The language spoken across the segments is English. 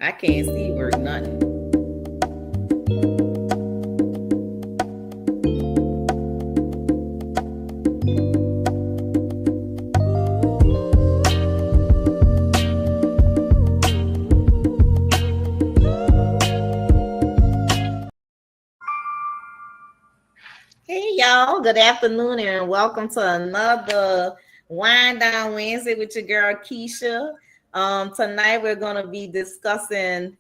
I can't see work nothing. Hey y'all, good afternoon and welcome to another Wind Down Wednesday with your girl Keisha. Tonight we're going to be discussing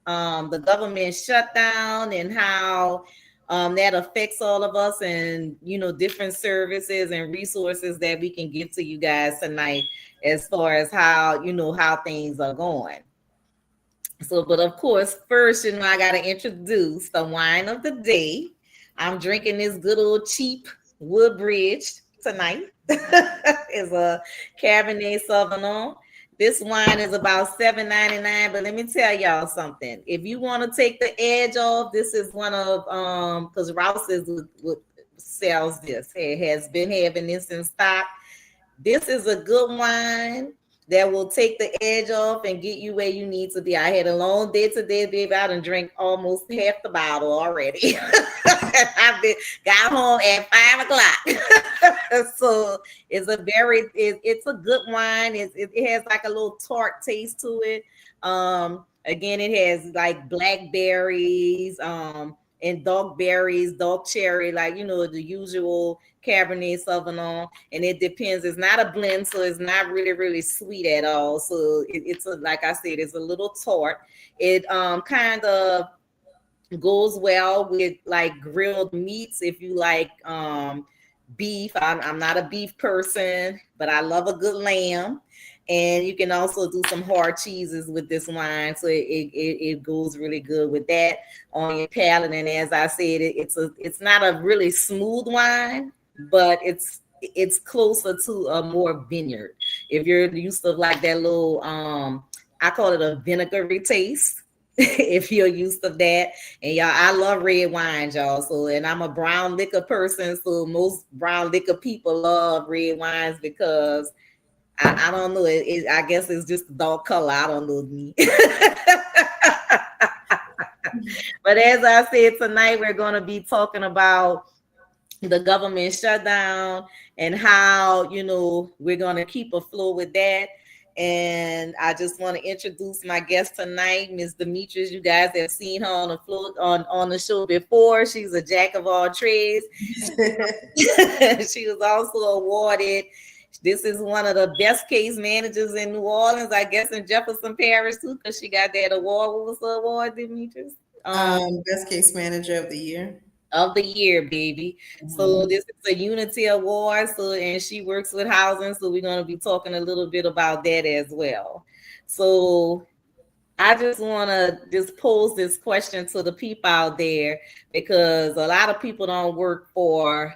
the government shutdown and how that affects all of us, and different services and resources that we can give to you guys tonight as far as how things are going. So, but of course, first, I got to introduce the wine of the day. I'm drinking this good old cheap Woodbridge tonight. It's a Cabernet Sauvignon. This wine is about $7.99, but let me tell y'all something. If you want to take the edge off, this is one of because Rouse sells this. It has been having this in stock. This is a good wine that will take the edge off and get you where you need to be. I had a long day today, baby. I done drank almost half the bottle already. Got home at 5 o'clock. So it's a good wine. It has like a little tart taste to it. Again, it has like blackberries, and dark berries, dark cherry, like the usual Cabernet Sauvignon, and it depends. It's not a blend, so it's not really sweet at all. So it's like I said, it's a little tart. It kind of goes well with like grilled meats if you like beef. I'm not a beef person, but I love a good lamb. And you can also do some hard cheeses with this wine, so it goes really good with that on your palate. And as I said, it's not a really smooth wine, but it's closer to a more vineyard. If you're used to like that little I call it a vinegary taste. If you're used to that. And y'all, I love red wines, y'all. So, and I'm a brown liquor person, so most brown liquor people love red wines because I don't know. I guess it's just the dark color. I don't know me. But as I said, tonight we're going to be talking about the government shutdown and how we're going to keep afloat with that. And I just want to introduce my guest tonight, Miss Demetrius. You guys have seen her on the floor on the show before. She's a jack of all trades. She was also awarded. This is one of the best case managers in New Orleans, I guess, in Jefferson Parish too, because she got that award. What was the award, Demetrius? Best case manager of the year. Of the year, baby. So this is a Unity Award. So, and she works with housing. So we're going to be talking a little bit about that as well. So I just want to just pose this question to the people out there, because a lot of people don't work for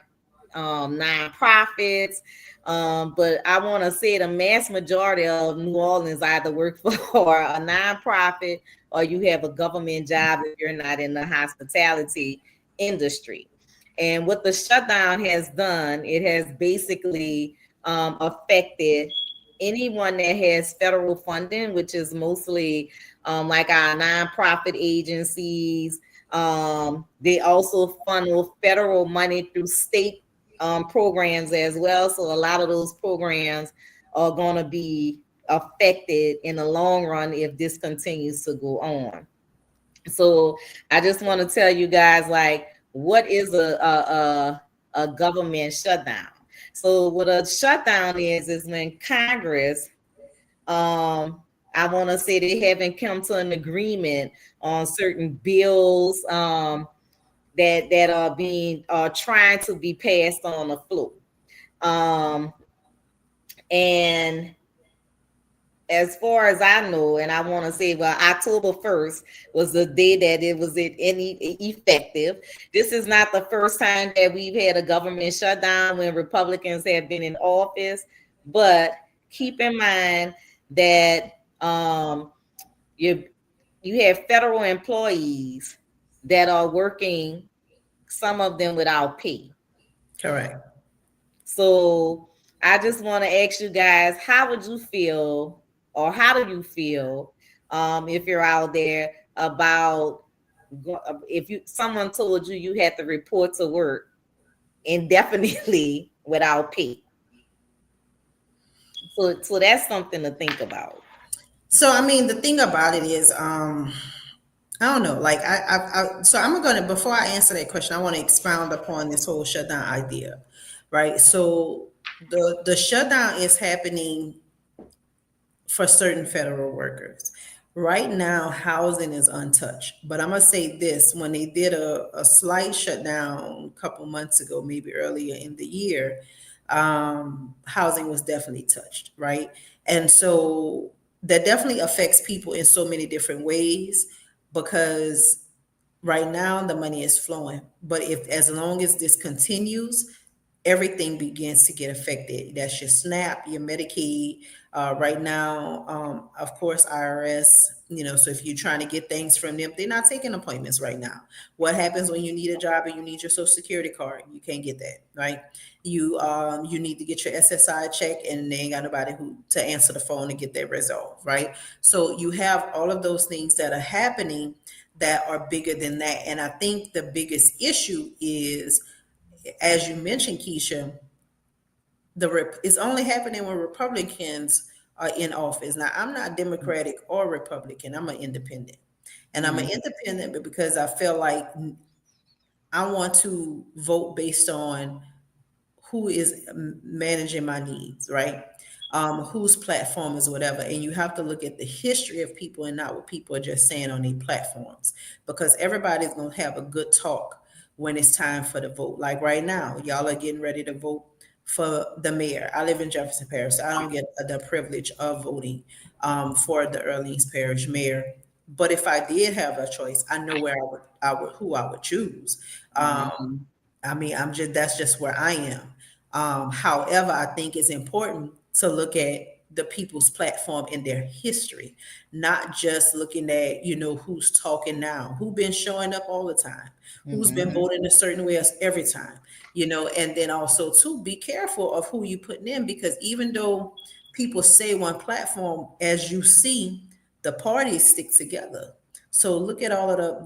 nonprofits. But I want to say the mass majority of New Orleans either work for a nonprofit or you have a government job if you're not in the hospitality industry. And what the shutdown has done, it has basically affected anyone that has federal funding, which is mostly like our nonprofit agencies. They also funnel federal money through state programs as well. So a lot of those programs are going to be affected in the long run if this continues to go on. So I just want to tell you guys, like, what is a government shutdown? So what a shutdown is when Congress, I want to say they haven't come to an agreement on certain bills that are being trying to be passed on the floor. And as far as I know, and I want to say, well, October 1st was the day that it was effective. This is not the first time that we've had a government shutdown when Republicans have been in office, but keep in mind that you have federal employees that are working, some of them without pay. Correct. So I just want to ask you guys, how would you feel, or how do you feel if you're out there, about if you someone told you you had to report to work indefinitely without pay. So that's something to think about. So I mean, the thing about it is, I don't know. Like so I'm gonna before I answer that question, I want to expound upon this whole shutdown idea, right? So the shutdown is happening for certain federal workers. Right now, housing is untouched. But I'm gonna say this: when they did a slight shutdown a couple months ago, maybe earlier in the year, housing was definitely touched, right? And so that definitely affects people in so many different ways because right now the money is flowing. But if as long as this continues, everything begins to get affected. That's your SNAP, your Medicaid. Right now, of course, IRS. So if you're trying to get things from them, they're not taking appointments right now. What happens when you need a job and you need your Social Security card? You can't get that, right? You need to get your SSI check, and they ain't got nobody who to answer the phone and get that resolved, right? So you have all of those things that are happening that are bigger than that, and I think the biggest issue is, as you mentioned, Keisha, it's only happening when Republicans are in office. Now, I'm not Democratic or Republican. I'm an independent, and I'm an Mm, independent because I feel like I want to vote based on who is managing my needs, right? Whose platform is whatever. And you have to look at the history of people and not what people are just saying on their platforms, because everybody's going to have a good talk when it's time for the vote. Like right now, y'all are getting ready to vote for the mayor. I live in Jefferson Parish, so I don't get the privilege of voting for the Orleans Parish mayor. But if I did have a choice, I know where who I would choose. mhm, I mean, that's just where I am. However, I think it's important to look at the people's platform and their history, not just looking at, who's talking now, who been showing up all the time, who's been mhm, voting a certain way every time, and then also too, be careful of who you putting in, because even though people say one platform, as you see, the parties stick together. So look at all of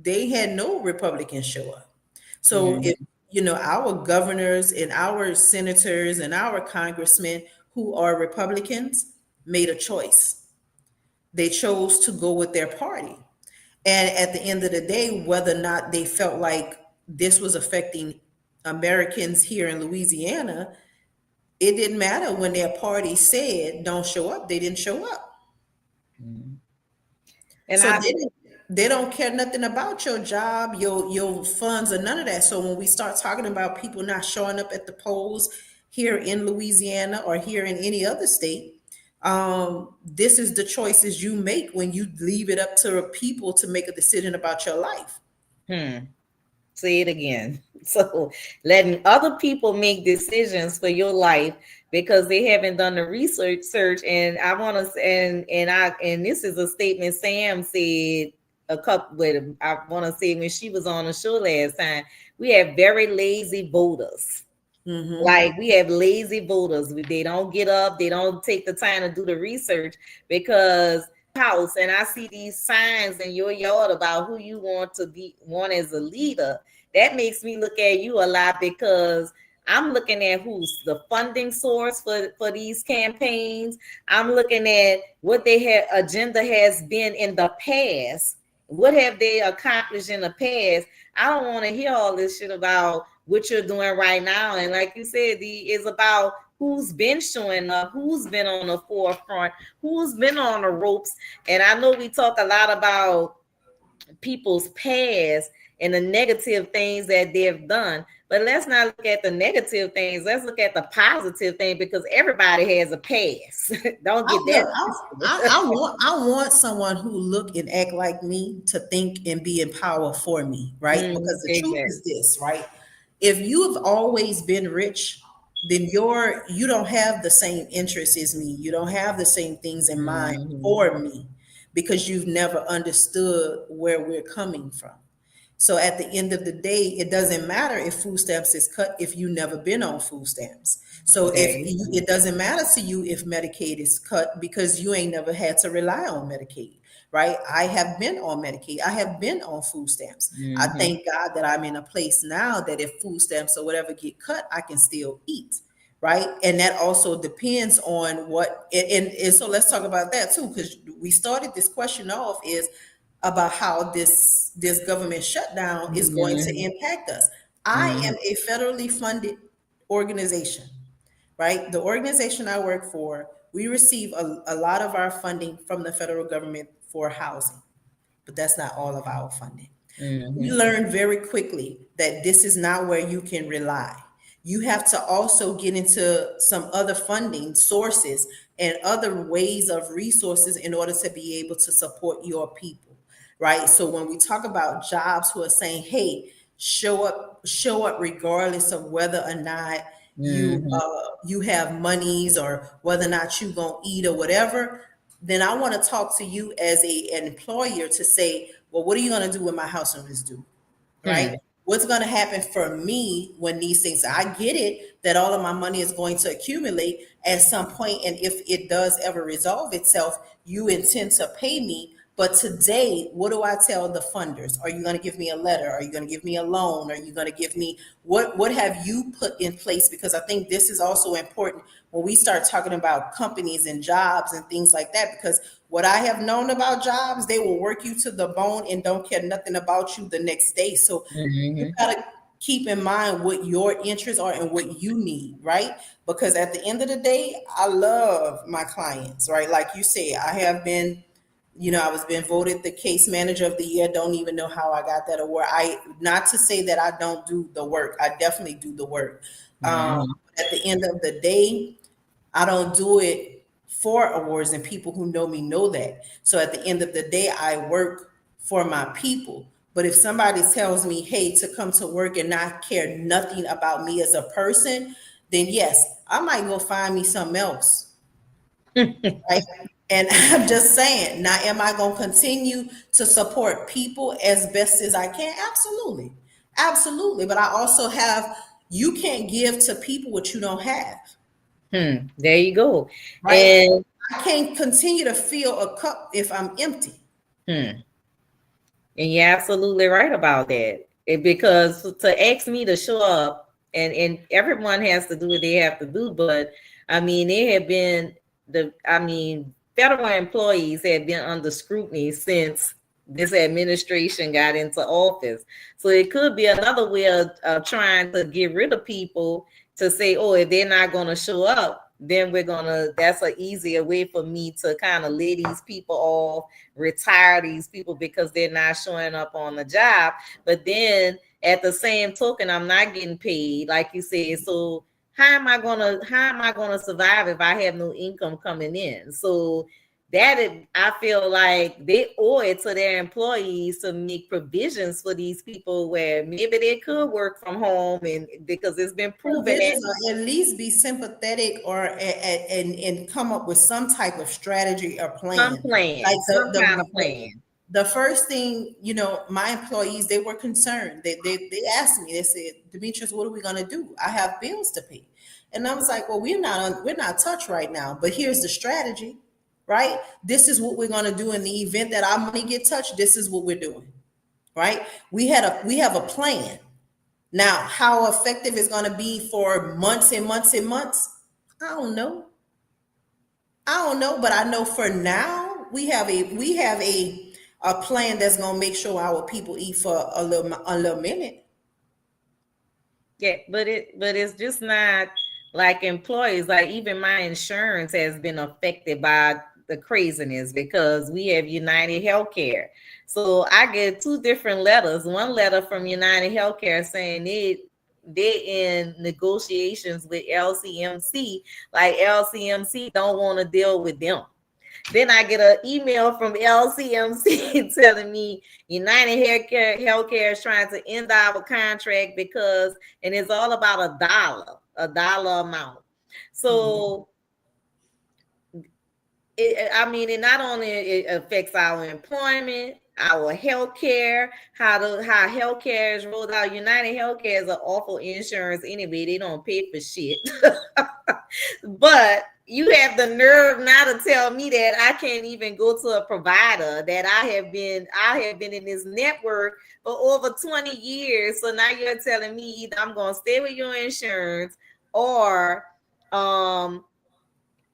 they had no Republicans show up. So if mhm, our governors and our senators and our congressmen who are Republicans made a choice. They chose to go with their party. And at the end of the day, whether or not they felt like this was affecting Americans here in Louisiana, it didn't matter. When their party said don't show up, they didn't show up. mhm. And So I they don't care nothing about your job, your funds, or none of that. So when we start talking about people not showing up at the polls here in Louisiana or here in any other state, this is the choices you make when you leave it up to people to make a decision about your life. say it again. So letting other people make decisions for your life because they haven't done the research search. And I want to and this is a statement Sam said a couple with I want to say when she was on the show last time. We have very lazy voters. Hmm. Like we have lazy voters. They don't get up, they don't take the time to do the research because house and I see these signs in your yard about who you want as a leader. That makes me look at you a lot because I'm looking at who's the funding source for these campaigns. I'm looking at what their agenda has been in the past. What have they accomplished in the past? I don't want to hear all this shit about what you're doing right now. And like you said, is about who's been showing up, who's been on the forefront, who's been on the ropes. And I know we talk a lot about people's past and the negative things that they've done. But let's not look at the negative things. Let's look at the positive thing because everybody has a past. Don't I get look, that twisted. I want someone who look and act like me to think and be in power for me, right? Because the truth Exactly. is this, right? If you have always been rich, then you don't have the same interests as me. You don't have the same things in mind Mhm. for me because you've never understood where we're coming from. So at the end of the day, it doesn't matter if food stamps is cut if you never been on food stamps. So There you go. it doesn't matter to you if Medicaid is cut because you ain't never had to rely on Medicaid, right? I have been on Medicaid. I have been on food stamps. I Mm-hmm. thank God that I'm in a place now that if food stamps or whatever get cut, I can still eat, right? And that also depends on what. And so let's talk about that too, because we started this question off is about how this government shutdown is going to Mm-hmm. impact us. I Mm-hmm. am a federally funded organization, right? The organization I work for, we receive a lot of our funding from the federal government for housing, but that's not all of our funding. We Mm-hmm. learned very quickly that this is not where you can rely. You have to also get into some other funding sources and other ways of resources in order to be able to support your people, right? So when we talk about jobs who are saying, hey, show up regardless of whether or not Mm-hmm. you have monies or whether or not you gonna eat or whatever, then I want to talk to you as an employer to say, well, what are you going to do when my house note is due? Right? Hmm. What's going to happen for me when these things, I get it that all of my money is going to accumulate at some point, and if it does ever resolve itself, you intend to pay me. But today, what do I tell the funders? Are you going to give me a letter? Are you going to give me a loan? Are you going to give me what have you put in place? Because I think this is also important when we start talking about companies and jobs and things like that. Because what I have known about jobs, they will work you to the bone and don't care nothing about you the next day. So you Mm-hmm. got to keep in mind what your interests are and what you need, right? Because at the end of the day, I love my clients, right? Like you say, I have been, I was been voted the case manager of the year. Don't even know how I got that award. I not to say that I don't do the work. I definitely do the work. Mm-hmm. At the end of the day, I don't do it for awards, and people who know me know that. So at the end of the day, I work for my people. But if somebody tells me, hey, to come to work and not care nothing about me as a person, then yes, I might go find me something else. Right. And I'm just saying, now, am I going to continue to support people as best as I can? Absolutely. Absolutely. But I also have, you can't give to people what you don't have. Hmm. There you go. Right. And I can't continue to fill a cup if I'm empty. hmm. And you're absolutely right about that. Because to ask me to show up, and everyone has to do what they have to do, but I mean, they have been federal employees have been under scrutiny since this administration got into office. So it could be another way of trying to get rid of people to say, oh, if they're not going to show up, then that's an easier way for me to kind of lay these people off, retire these people because they're not showing up on the job. But then at the same token, I'm not getting paid, like you said. So how am I gonna survive if I have no income coming in? So I feel like they owe it to their employees to make provisions for these people where maybe they could work from home, and because it's been proven that Provisions, or at least be sympathetic, or and come up with some type of strategy or some plan. Like plan, some kind of plan. the first thing, my employees, they were concerned. They asked me, they said, Demetrius, what are we gonna do? I have bills to pay. And I was like, well, we're not touched right now, but here's the strategy, right? This is what we're gonna do in the event that our money get touched. This is what we're doing, right? We have a plan. Now, how effective it's going to be for months and months and months, I don't know. I don't know, but I know for now we have a plan that's going to make sure our people eat for a little minute. Yeah, but it's just not like employees. Like even my insurance has been affected by the craziness because we have United Healthcare. So I get two different letters. One letter from United Healthcare saying they're in negotiations with LCMC. Like LCMC don't want to deal with them. Then I get an email from LCMC telling me United Healthcare is trying to end our contract because, and it's all about a dollar amount. Mhm. So, it not only it affects our employment, our healthcare, how healthcare is rolled out. United Healthcare is an awful insurance anyway. They don't pay for shit. But you have the nerve now to tell me that I can't even go to a provider, that I have been in this network for over 20 years. So now you're telling me either I'm gonna stay with your insurance, or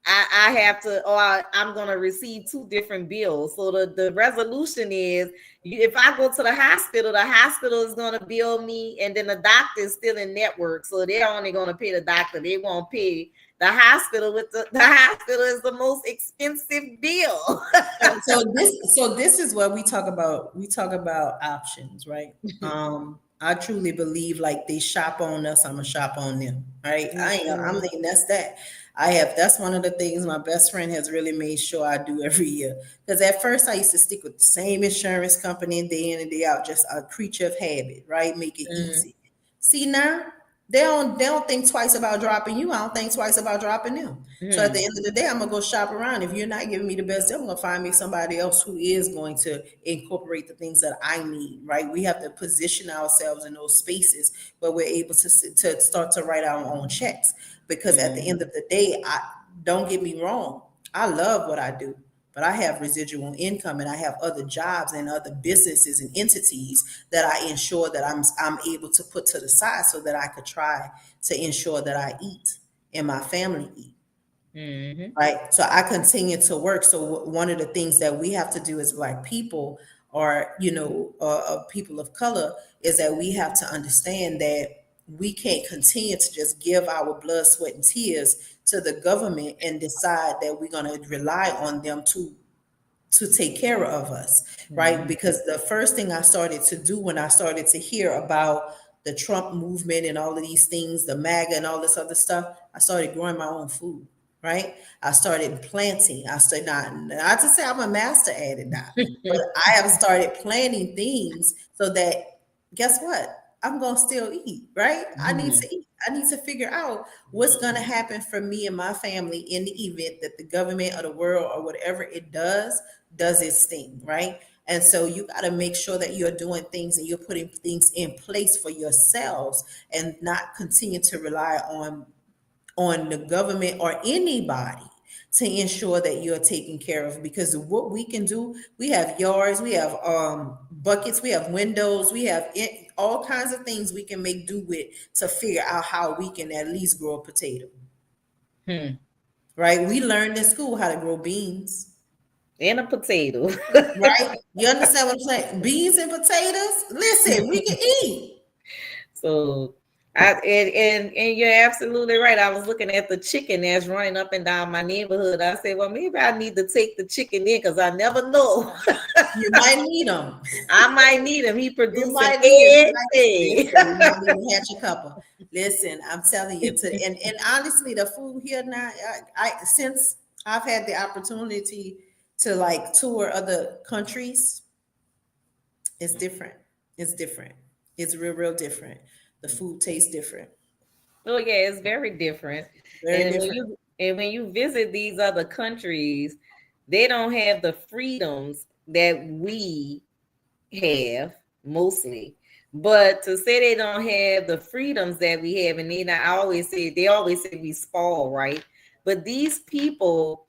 I have to, or I'm going to receive two different bills. So the resolution is, if I go to the hospital is going to bill me, and then the doctor is still in network. So they're only going to pay the doctor. They won't pay the hospital. With the hospital is the most expensive bill. So this is what we talk about. We talk about options, right? I truly believe like they shop on us, I'm gonna shop on them. Right. I'm thinking that's that. That's one of the things my best friend has really made sure I do every year. Because at first I used to stick with the same insurance company day in and day out, just a creature of habit, right? Make it easy. See now, they don't think twice about dropping you. I don't think twice about dropping them. So at the end of the day, I'm gonna go shop around. If you're not giving me the best deal, I'm gonna find me somebody else who is going to incorporate the things that I need. Right? We have to position ourselves in those spaces where we're able to start to write our own checks. Because at the end of the day, I don't get me wrong, I love what I do, but I have residual income and I have other jobs and other businesses and entities that I ensure that I'm able to put to the side so that I could try to ensure that I eat and my family eat. Right. So I continue to work. So one of the things that we have to do as Black people, or people of color, is that we have to understand that we can't continue to just give our blood, sweat, and tears to the government and decide that we're going to rely on them to take care of us, right? Because the first thing I started to do when I started to hear about the Trump movement and all of these things, the MAGA and all this other stuff, I started growing my own food, right? I started planting. I started not to say I'm a master at it now, but I have started planting things so that, guess what? I'm gonna still eat, right? I need to eat. I need to figure out what's gonna happen for me and my family in the event that the government or the world or whatever it does its thing, right? And so you got to make sure that you're doing things and you're putting things in place for yourselves and not continue to rely on the government or anybody to ensure that you're taken care of. Because what we can do, we have yards, we have buckets, we have windows, we have all kinds of things we can make do with to figure out how we can at least grow a potato. Right? We learned in school how to grow beans. And a potato. Right? You understand what I'm saying? Beans and potatoes. Listen, we can eat. So and you're absolutely right. I was looking at the chicken that's running up and down my neighborhood. I said, well, maybe I need to take the chicken in because I never know. You might need them. I might need him. He You producing might need it. everything. Listen, you might need to hatch a couple. Listen, I'm telling you. And honestly, the food here now, since I've had the opportunity to like tour other countries, it's different. It's different. It's real different. The food tastes different. Oh yeah, it's very different. Very And different. when you visit these other countries, they don't have the freedoms that we have mostly. But to say they don't have the freedoms that we have, and they always say we spoil, right? But these people,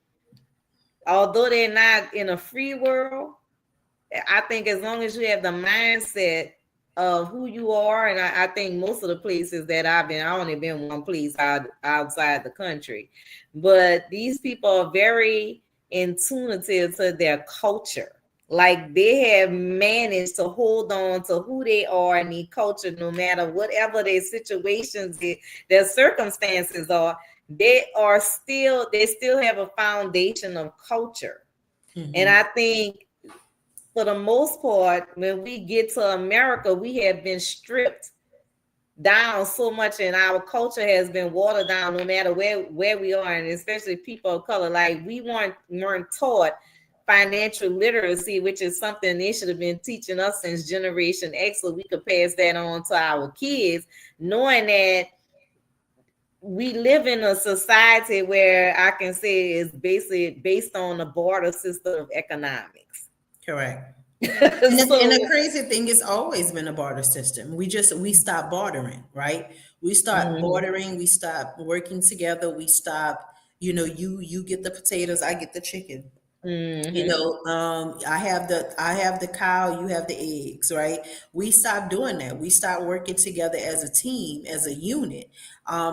although they're not in a free world, I think as long as you have the mindset of who you are, and I think most of the places that I've been, I only been one place outside the country, but these people are very intuitive to their culture. Like they have managed to hold on to who they are in the culture, no matter whatever their situations, their circumstances are. They still have a foundation of culture, and I think for the most part, when we get to America, we have been stripped down so much, and our culture has been watered down no matter where we are, and especially people of color. Like we weren't taught financial literacy, which is something they should have been teaching us since Generation X, so we could pass that on to our kids, knowing that we live in a society where I can say is basically based on the barter system of economics. Correct. And the So, crazy thing is always been a barter system. We stopped bartering, right? We start mhm, bartering, we stop working together, we stop, you get the potatoes, I get the chicken. mhm, I have the cow, you have the eggs, right? We stopped doing that. We stopped working together as a team, as a unit,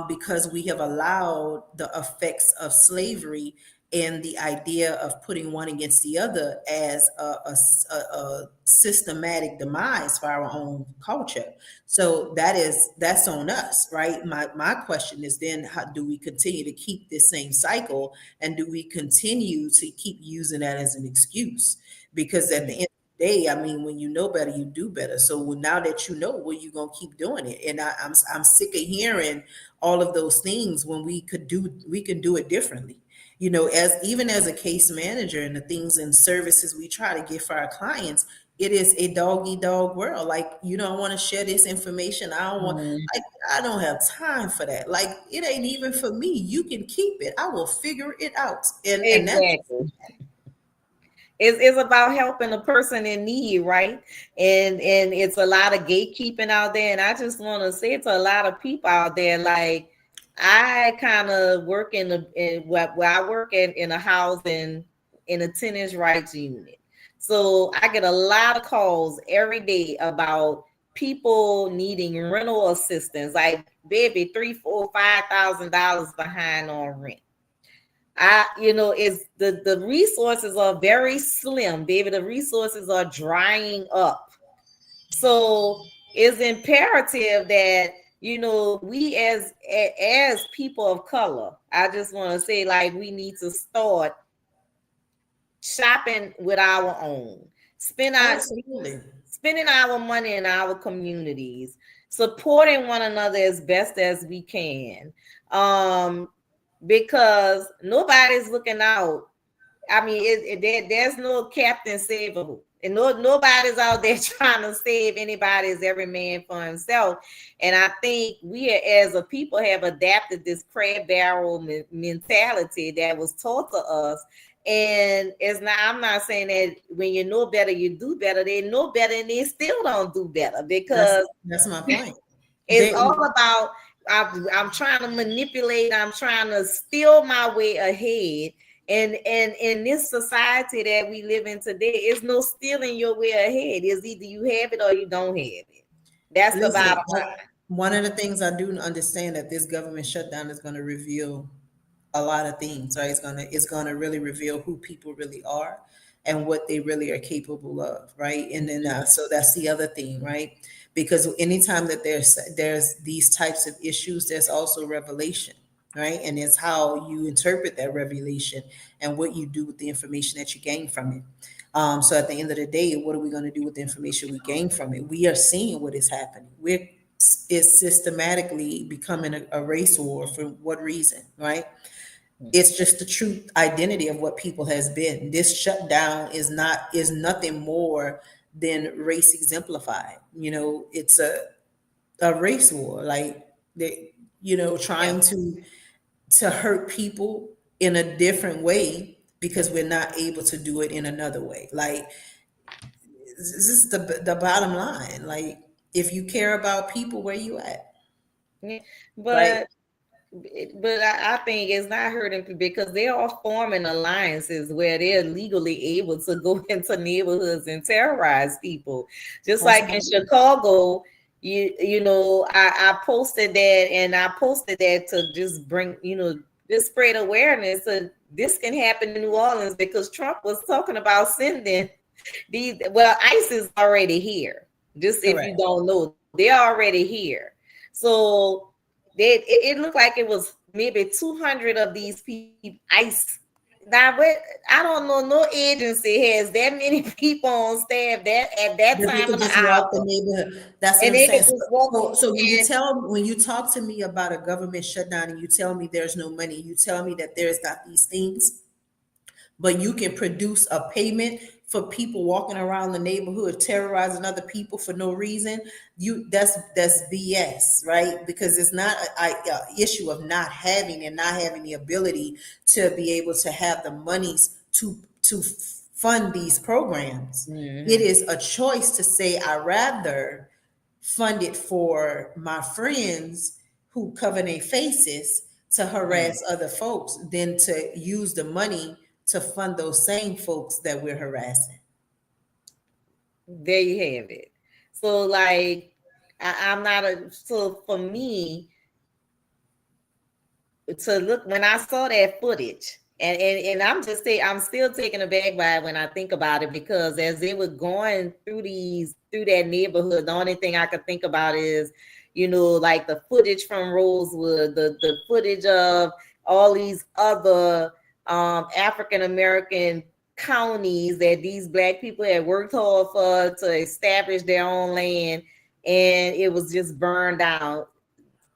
because we have allowed the effects of slavery and the idea of putting one against the other as a systematic demise for our own culture. So that's on us, right? My question is then, how do we continue to keep this same cycle, and do we continue to keep using that as an excuse? Because at the mhm, end of the day, I mean, when you know better, you do better. So now that you know, well, you're gonna keep doing it. And I'm sick of hearing all of those things when we can do it differently. As even as a case manager and the things and services we try to give for our clients, it is a dog eat dog world. Like, I want to share this information. mhm. Like, I don't have time for that. Like, it ain't even for me. You can keep it. I will figure it out. And that's Exactly. It's about helping a person in need, right? And it's a lot of gatekeeping out there. And I just want to say to a lot of people out there, like I kind of work where I work in a housing in a tenants rights unit. So I get a lot of calls every day about people needing rental assistance, like baby, three, four, $5,000 behind on rent. Is the resources are very slim, baby. The resources are drying up. So it's imperative that we as people of color, I just want to say, like, we need to start shopping with our own, spend our absolutely. spending our money in our communities, supporting one another as best as we can. Um, because nobody's looking out. I mean, there's no captain savable, and nobody's out there trying to save anybody. It's every man for himself. And I think we as a people have adapted this crab barrel mentality that was taught to us. And it's not. I'm not saying that when you know better, you do better. They know better, and they still don't do better That's because that's my point. it's They, all about I'm trying to manipulate, I'm trying to steal my way ahead. And in this society that we live in today, it's no stealing your way ahead. It's either you have it or you don't have it. That's the Listen, bottom one of the things I do understand that this government shutdown is going to reveal a lot of things, right? It's gonna really reveal who people really are and what they really are capable of, right? And then line. so that's the other thing, right? Because anytime that there's these types of issues, there's also revelation, right? And it's how you interpret that revelation and what you do with the information that you gain from it. So at the end of the day, what are we going to do with the information we gain from it? We are seeing what is happening. It's systematically becoming a race war. For what reason, right? It's just the true identity of what people has been. This shutdown is nothing more than race exemplified. It's a race war. Like they, Yeah. trying to hurt people in a different way because we're not able to do it in another way. Like, this is the bottom line. Like, if you care about people, where you at, Yeah. right? But I think it's not hurting people because they are forming alliances where they're legally able to go into neighborhoods and terrorize people. Just like in Absolutely. Chicago, I posted that, and I posted that to just bring, just spread awareness. So this can happen in New Orleans because Trump was talking about sending these. Well, ICE is already here. Just if you Correct. don't know, they're already here. So it looked like it was maybe 200 of these people ICE. Now, I don't know, no agency has that many people on staff that at that That they time could of the just walk the hour, neighborhood. That's what and I'm they saying. could So, just walk. so And when you talk to me about a government shutdown and you tell me there's no money, you tell me that there's not these things, but you can produce a payment for people walking around the neighborhood terrorizing other people for no reason. That's BS, right? Because it's not a issue of not having and not having the ability to be able to have the monies to fund these programs. It Mm-hmm. is a choice to say, I rather fund it for my friends who cover their faces to harass other folks than to use the money to fund those same folks that we're harassing. There you have it. So like I'm not a so for me to look when I saw that footage, and I'm just saying I'm still taken aback by it when I think about it, because as they were going through that neighborhood, the only thing I could think about is, like the footage from Rosewood, the footage of all these other African American counties that these black people had worked hard for to establish their own land, and it was just burned down.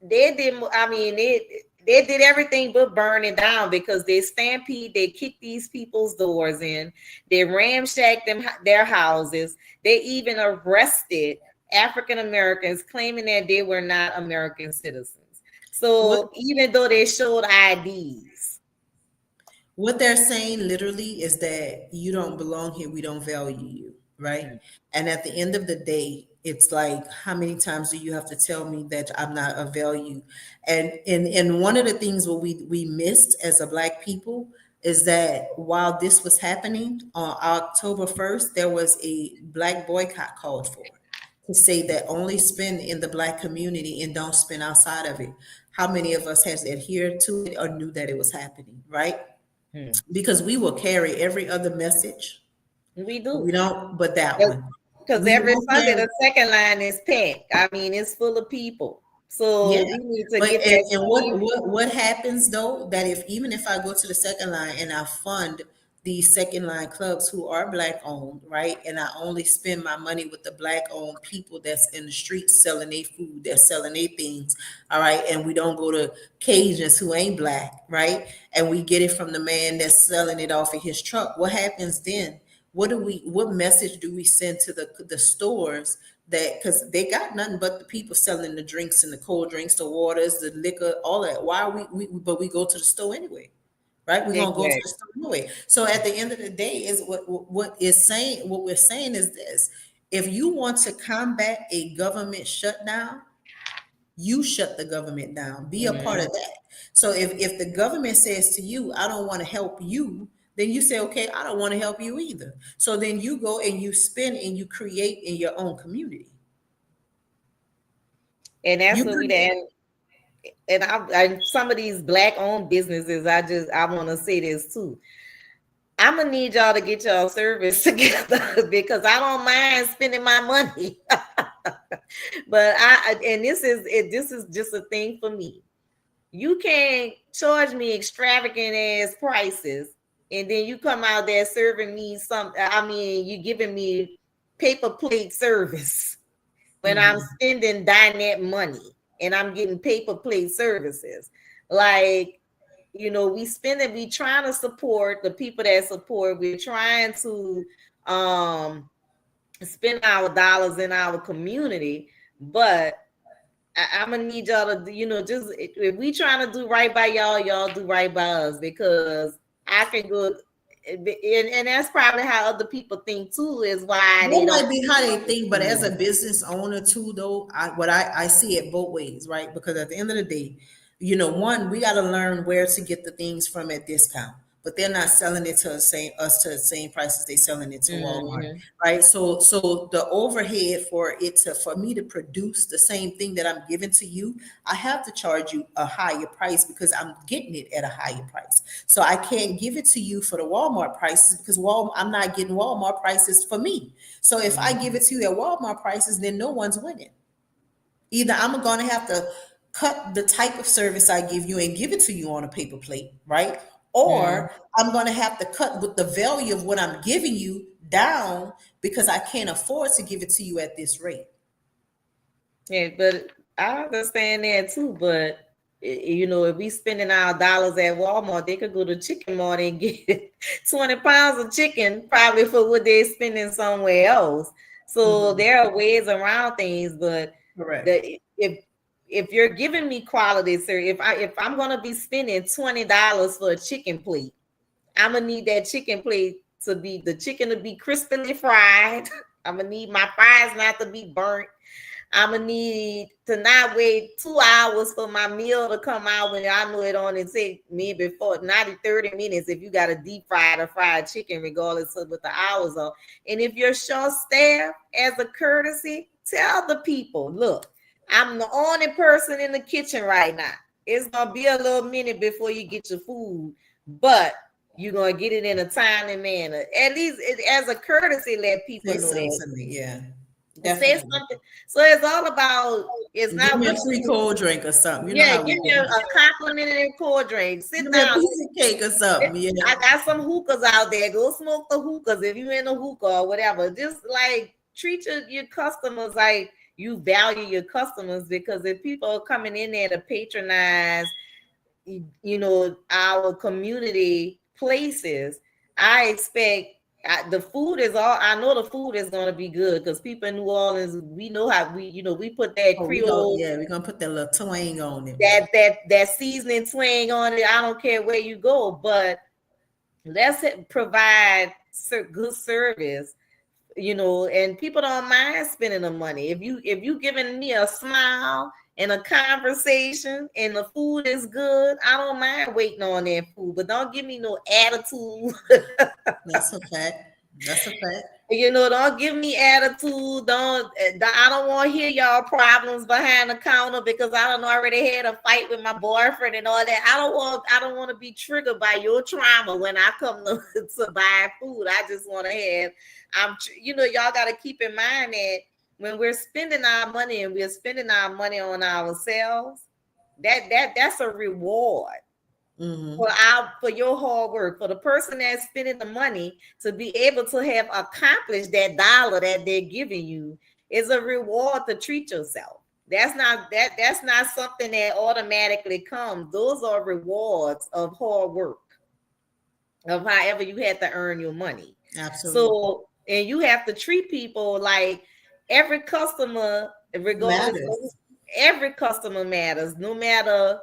They didn't. I mean, they did everything but burn it down, because they stampede. They kicked these people's doors in. They ramshacked their houses. They even arrested African Americans, claiming that they were not American citizens. What So even though they showed IDs. What they're saying literally is that you don't belong here, we don't value you, right? And at the end of the day, it's like, how many times do you have to tell me that I'm not of value? And one of the things what we missed as a black people is that while this was happening on October 1st, there was a black boycott called for, to say that only spend in the black community and don't spend outside of it. How many of us has adhered to it or knew that it was happening, right? Hmm. Because we will carry every other message. We We do. don't, but that one. Because We every won't Sunday carry. the second line is packed. I mean, it's full of people. Yeah. So we need to But get that and what same. what what happens though, that if even if I go to the second line and I fund these second line clubs who are black owned, right? And I only spend my money with the black owned people that's in the streets selling their food, that's selling their things, all right? And we don't go to Cajuns who ain't black, right? And we get it from the man that's selling it off of his truck. What happens then? What message do we send to the stores, that because they got nothing but the people selling the drinks and the cold drinks, the waters, the liquor, all that. Why are but we go to the store anyway, right? We're gonna go to the Exactly. store anyway. So at the end of the day, is what we're saying is this: if you want to combat a government shutdown, you shut the government down. Be a part of Mhm. that. So if the government says to you, I don't want to help you, then you say, okay, I don't want to help you either. So then you go and you spend and you create in your own community. And that's You what we create. did. And some of these black owned businesses, I want to say this too. I'm gonna need y'all to get y'all service together because I don't mind spending my money. But and this is just a thing for me. You can't charge me extravagant ass prices, and then you come out there serving me some. I mean, you giving me paper plate service when I'm Mhm. spending dinette money and I'm getting paper plate services. Like, we trying to support the people that support. We're trying to um spend our dollars in our community, but I'm gonna need y'all to, just if we trying to do right by y'all, y'all do right by us, because I can go, and that's probably how other people think too. Is why That they don't. might be how they think, but as a business owner too, though, I see it both ways, right? Because at the end of the day, one, we got to learn where to get the things from at discount, but they're not selling it to the same prices they selling it to Walmart, Mhm. right? So the overhead for me to produce the same thing that I'm giving to you, I have to charge you a higher price because I'm getting it at a higher price. So I can't give it to you for the Walmart prices because I'm not getting Walmart prices for me. So if I give it to you at Walmart prices, then no one's winning. Either I'm going to have to cut the type of service I give you and give it to you on a paper plate, right? Mhm. Or I'm going to have to cut with the value of what I'm giving you down because I can't afford to give it to you at this rate. Yeah, but I understand that too. But if we spending our dollars at Walmart, they could go to Chicken Mart and get 20 pounds of chicken, probably for what they're spending somewhere else. So Mhm. there are ways around things. But Correct. if you're giving me quality, sir, if I'm gonna be spending $20 for a chicken plate, I'm gonna need that chicken plate to be the chicken to be crispily fried. I'm gonna need my fries not to be burnt. I'm gonna need to not wait 2 hours for my meal to come out when I know it only take me before 90, 30 minutes if you got a deep fried or fried chicken, regardless of what the hours are. And if you're short staffed, as a courtesy, tell the people, look, I'm the only person in the kitchen right now. It's gonna be a little minute before you get your food, but you're gonna get it in a timely manner. At least as a courtesy, let people Say know something that. to me, yeah, Say definitely. something. So it's all about, it's Give not me a what free you, cold drink or something. You know yeah, how we give me do. a complimentary cold drink. Sit Give me a down. piece of cake or something. Yeah, I got some hookahs out there. Go smoke the hookahs if you in a hookah or whatever. Just like treat your customers like you value your customers, because if people are coming in there to patronize, our community places, I expect, the food is all, I know the food is going to be good, because people in New Orleans, we know how we put that oh, we go. Creole, Yeah, we're gonna put that little twang on it. that seasoning twang on it. I don't care where you go, but let's provide good service, and people don't mind spending the money. If you giving me a smile and a conversation and the food is good, I don't mind waiting on that food, but don't give me no attitude. That's a fact. That's a fact. Don't give me attitude. I don't want to hear y'all problems behind the counter, because I don't already had a fight with my boyfriend and all that. I don't want to be triggered by your trauma when I come to buy food. I just want to have, y'all got to keep in mind that when we're spending our money, and we're spending our money on ourselves, that's a reward Hmm. for your hard work, for the person that's spending the money to be able to have accomplished that dollar that they're giving you, is a reward to treat yourself. That's not something that automatically comes. Those are rewards of hard work, of however you had to earn your money. Absolutely So, and you have to treat people like every customer, regardless of, matters. every customer matters, no matter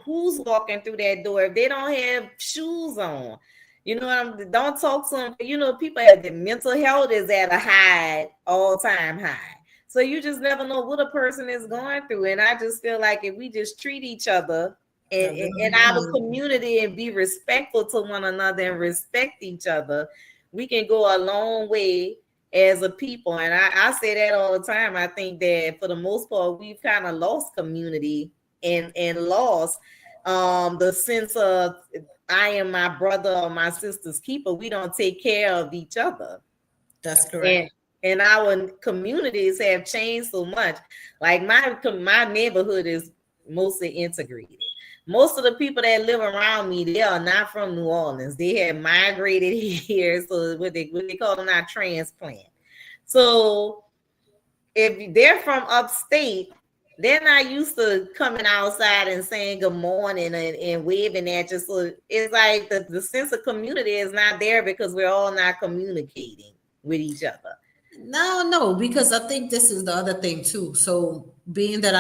who's walking through that door. If they don't have shoes on, don't talk to them. People have the mental health is at a high, all time high. So you just never know what a person is going through. And I just feel like if we just treat each other A in little our kindly. community and be respectful to one another and respect each other, we can go a long way as a people. And I say that all the time. I think that for the most part, we've kind of lost community, and lost the sense of, I am my brother or my sister's keeper. We don't take care of each other. That's And correct. our communities have changed so much. Like my neighborhood is mostly integrated. Most of the people that live around me, they are not from New Orleans. They have migrated here. So what they call them now, transplant. So if they're from upstate, they're not used to coming outside and saying good morning and waving at you. So it's like the sense of community is not there, because we're all not communicating with each other. No, no, because I think this is the other thing too. So being that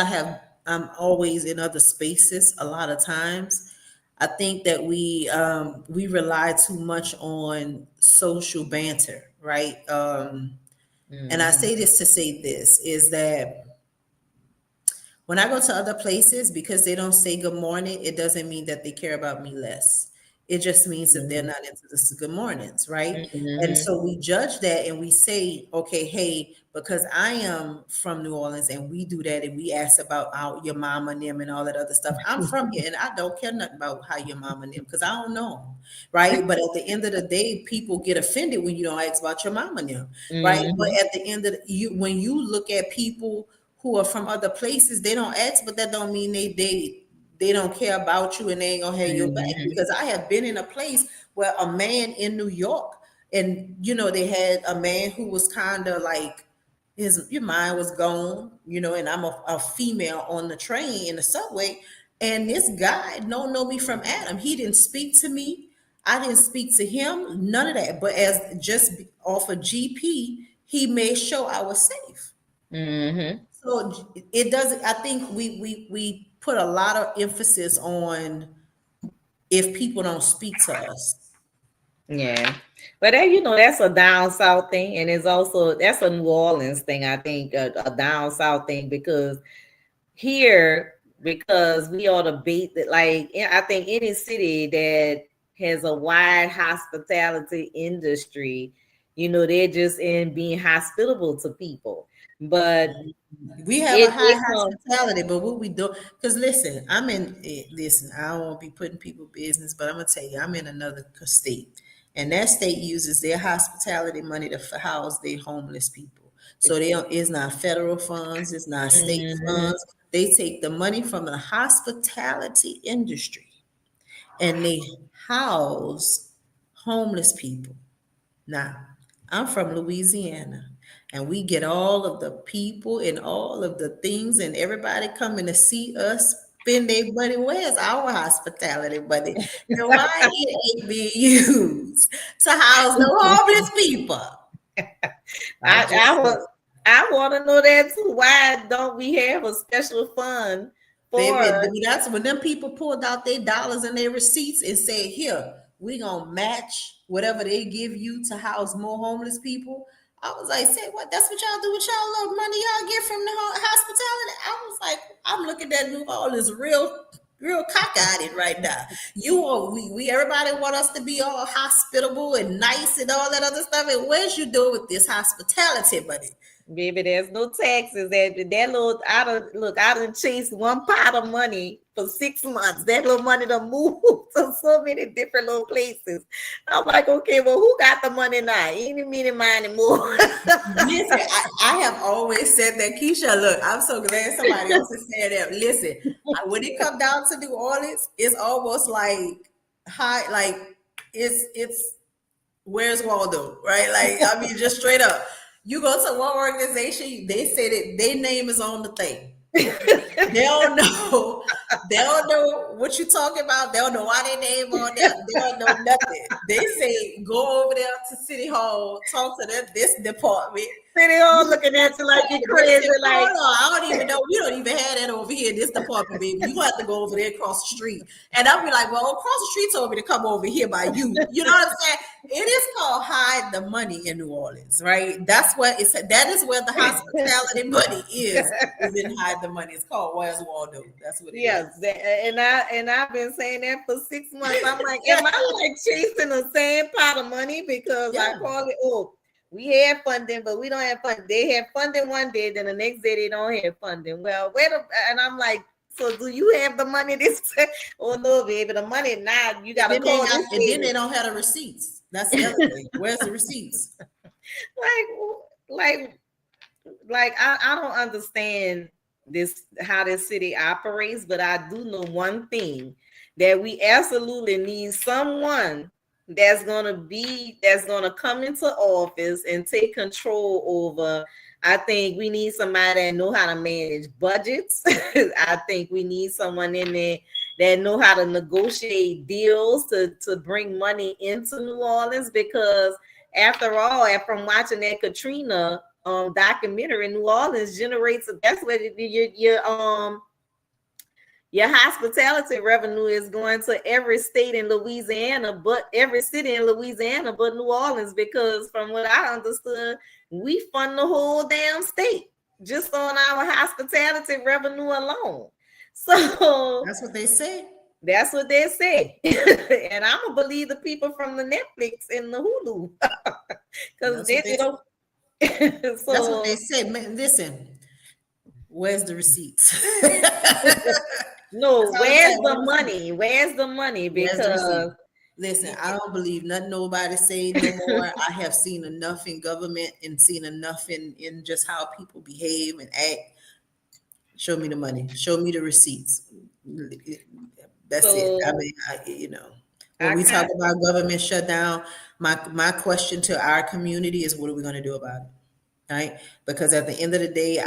I'm always in other spaces a lot of times, I think that we rely too much on social banter, right? And I Mhm. say this to say this is that when I go to other places, because they don't say good morning, it doesn't mean that they care about me less. It just means that they're Mhm. not into this good mornings, right? And Mhm. so we judge that and we say, okay, hey, because I am from New Orleans and we do that and we ask about your mama and them and all that other stuff. I'm from here and I don't care nothing about how your mama and them because I don't know 'em, right? But at the end of the day, people get offended when you don't ask about your mama and them, right? But Mhm. at the end of when you look at people who are from other places, they don't ask, but that don't mean they don't care about you and they ain't gonna have your back. Mhm. Because I have been in a place where a man in New York, and they had a man who was kind of like your mind was gone, and I'm a female on the train in the subway, and this guy don't know me from Adam. He didn't speak to me. I didn't speak to him. None of that. But as just off of GP, he made sure I was safe. Mhm. So it doesn't. I think we put a lot of emphasis on if people don't speak to us. Yeah. But that, that's a down south thing, and it's also that's a New Orleans thing. I think a down south thing because here, because we are the beat that I think any city that has a wide hospitality industry, they're just in being hospitable to people. But We have a high it comes. hospitality, but what we do, because listen, listen, I don't want to be putting people business, but I'm gonna tell you, I'm in another state, and that state uses their hospitality money to house their homeless people. So it's not federal funds, it's not state Mhm. funds. They take the money from the hospitality industry and they house homeless people. Now, I'm from Louisiana, and we get all of the people and all of the things, and everybody coming to see us spend their money. Where's our hospitality money? And why it ain't being used to house the homeless people? I'm I just I saying. was I want to know that too. Why don't we have a special fund Baby, for? that's when them people pulled out their dollars and their receipts and said, "Here, we gonna match whatever they give you to house more homeless people." I was like, "Say what? That's what y'all do with y'all little money y'all get from the hospitality." I was like, "I'm looking at New Orleans real cockeyed right now. You are we everybody want us to be all hospitable and nice and all that other stuff. And where's you doing with this hospitality money?" Baby, there's no taxes. That little I done chased one pot of money for 6 months. That little money done moved to so many different little places. I'm like, okay, well, who got the money now? Any, meeny, miny, more. Listen, I have always said that, Keisha. Look, I'm so glad somebody else is saying that. Listen, when it comes down to New Orleans, it's almost like high, like it's where's Waldo, right? Like I mean, just straight up. You go to one organization, they say that their name is on the thing. They don't know. They don't know what you're talking about. They don't know why they name on there. They don't know nothing. They say go over there to City Hall, talk to this department. City Hall looking at you like you They crazy, said, like, hold on, I don't even know. We don't even have that over here in this department, baby. You have to go over there across the street. And I'll be like, well, across the street told me to come over here by you. You know what I'm saying? It is called hide the money in New Orleans, right? That's what it's that is where the hospitality money is in hide the money. It's called Where's Waldo. That's what it yes, is. and I've been saying that for 6 months. I'm like, am I like chasing the same pot of money? Because I Yeah. call it, oh, we have funding, but we don't have funding. They have funding one day, then the next day they don't have funding. Well, and I'm like, so do you have the money this time? Oh no, baby, the money now you And gotta then they call got this and then lady. they don't have the receipts. That's the other thing. Where's the receipts? Like, like I don't understand this how this city operates, but I do know one thing that we absolutely need someone that's gonna come into office and take control over. I think we need somebody that know how to manage budgets. I think we need someone in there that know how to negotiate deals to bring money into New Orleans because after all, and from watching that Katrina documentary, New Orleans generates that's where your hospitality revenue is going to every state in Louisiana, but every city in Louisiana, but New Orleans, because from what I understood, we fund the whole damn state just on our hospitality revenue alone. So That's what they say. that's what they say. And I'm gonna believe the people from the Netflix and the Hulu. Because That's what they they That's what so they say. Man, listen, where's the receipts? no, That's all I'm where's saying. the money? Where's the money? Where's the receipt? Because Listen, I don't believe nothing nobody say no more. I have seen enough in government and seen enough in just how people behave and act. Show me the money. Show me the receipts. That's it. I so mean, when I we talk can't. about government shutdown, my question to our community is, what are we going to do about it? Right? Because at the end of the day,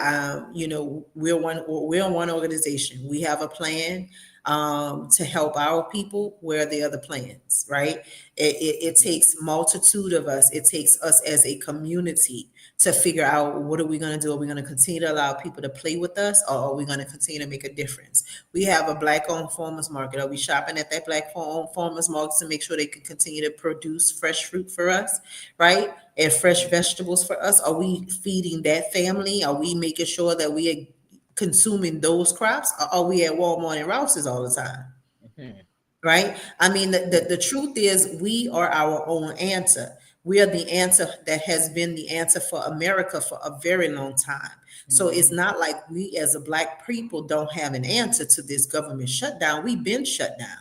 we're one organization. We have a plan to help our people. Where are the other plans? Right? It takes multitude of us. It takes us as a community to figure out what are we going to do. Are we going to continue to allow people to play with us, or are we going to continue to make a difference? We have a black owned farmers market. Are we shopping at that black owned farmers market to make sure they can continue to produce fresh fruit for us, right? And fresh vegetables for us? Are we feeding that family? Are we making sure that we are consuming those crops? Or are we at Walmart and Rouse's all the time? Mhm. Right? I mean, the truth is, we are our own answer. We are the answer that has been the answer for America for a very long time. So it's Mhm. not like we as a black people don't have an answer to this government shutdown. We've been shut down.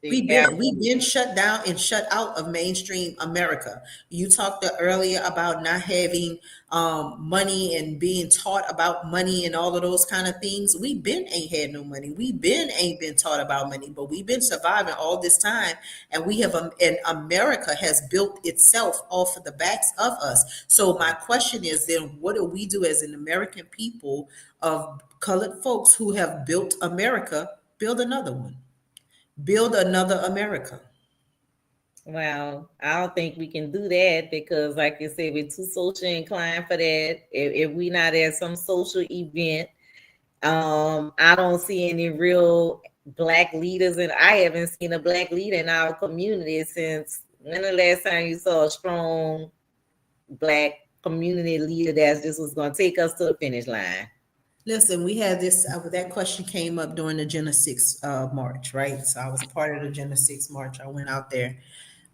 We've been shut down and shut out of mainstream America. You talked earlier about not having money and being taught about money and all of those kind of things. We've been ain't had no money. We've been ain't been taught about money, but we've been surviving all this time, and we have and America has built itself off of the backs of us. So my question is then, what do we do as an American people of colored folks who have built America? Build another one. Build another America. Well, I don't think we can do that because, like you said, we're too social inclined for that. If we not at some social event, I don't see any real black leaders, and I haven't seen a black leader in our community since when the last time you saw a strong black community leader that just was going to take us to the finish line. Listen, we had this, that question came up during the Jenna 6 March, right? So I was a part of the Jenna 6 March. I went out there,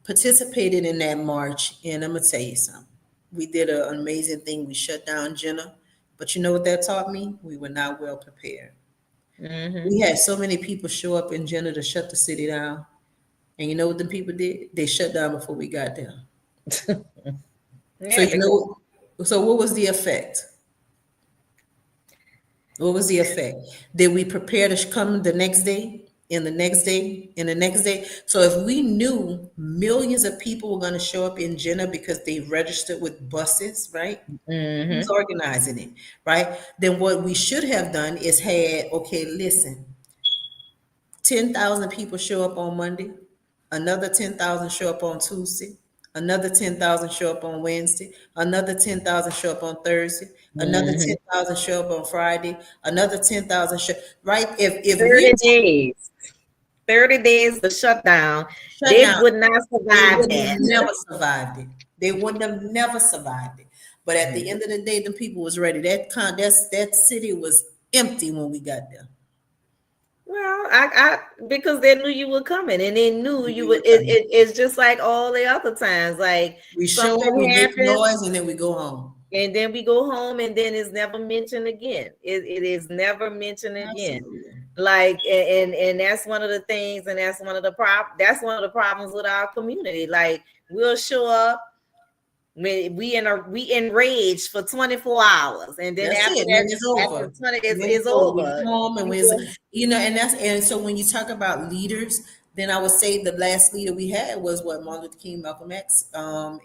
participated in that march, and I'm going to tell you something. We did an amazing thing. We shut down Jenna. But you know what that taught me? We were not well prepared. Mm-hmm. We had so many people show up in Jenna to shut the city down. And you know what the people did? They shut down before we got there. So Yeah, you because know, so what was the effect? What was the effect? Did we prepare to come the next day, and the next day, and the next day? So if we knew millions of people were going to show up in Jenna because they registered with buses, right? Who's mm-hmm. organizing it, right? Then what we should have done is had, okay, listen, 10,000 people show up on Monday, another 10,000 show up on Tuesday, another 10,000 show up on Wednesday, another 10,000 show up on Thursday, another Mm-hmm. 10,000 show up on Friday, another 10,000 show, right? If we 30 days. 30 days to shut down. shut They down, would not they survive would have that. never survived it. They would have never survived it. But at the end of the day, the people was ready. That city was empty when we got there. Well, because they knew you were coming, and they knew you We would. were coming. It's just like all the other times. Like We show up, we something make happens, noise, and then we go home. and then we go home, and then it's never mentioned again. It is never mentioned again. Absolutely. Like, and that's one of the things, and that's one of the that's one of the problems with our community. Like, we'll show up. We enraged for 24 hours, and then That's after it. And then that, it's after over. 20 And then it's is over. We over. home and You we, go, and so when you talk about leaders, then I would say the last leader we had was what, Martin Luther King, Malcolm X, and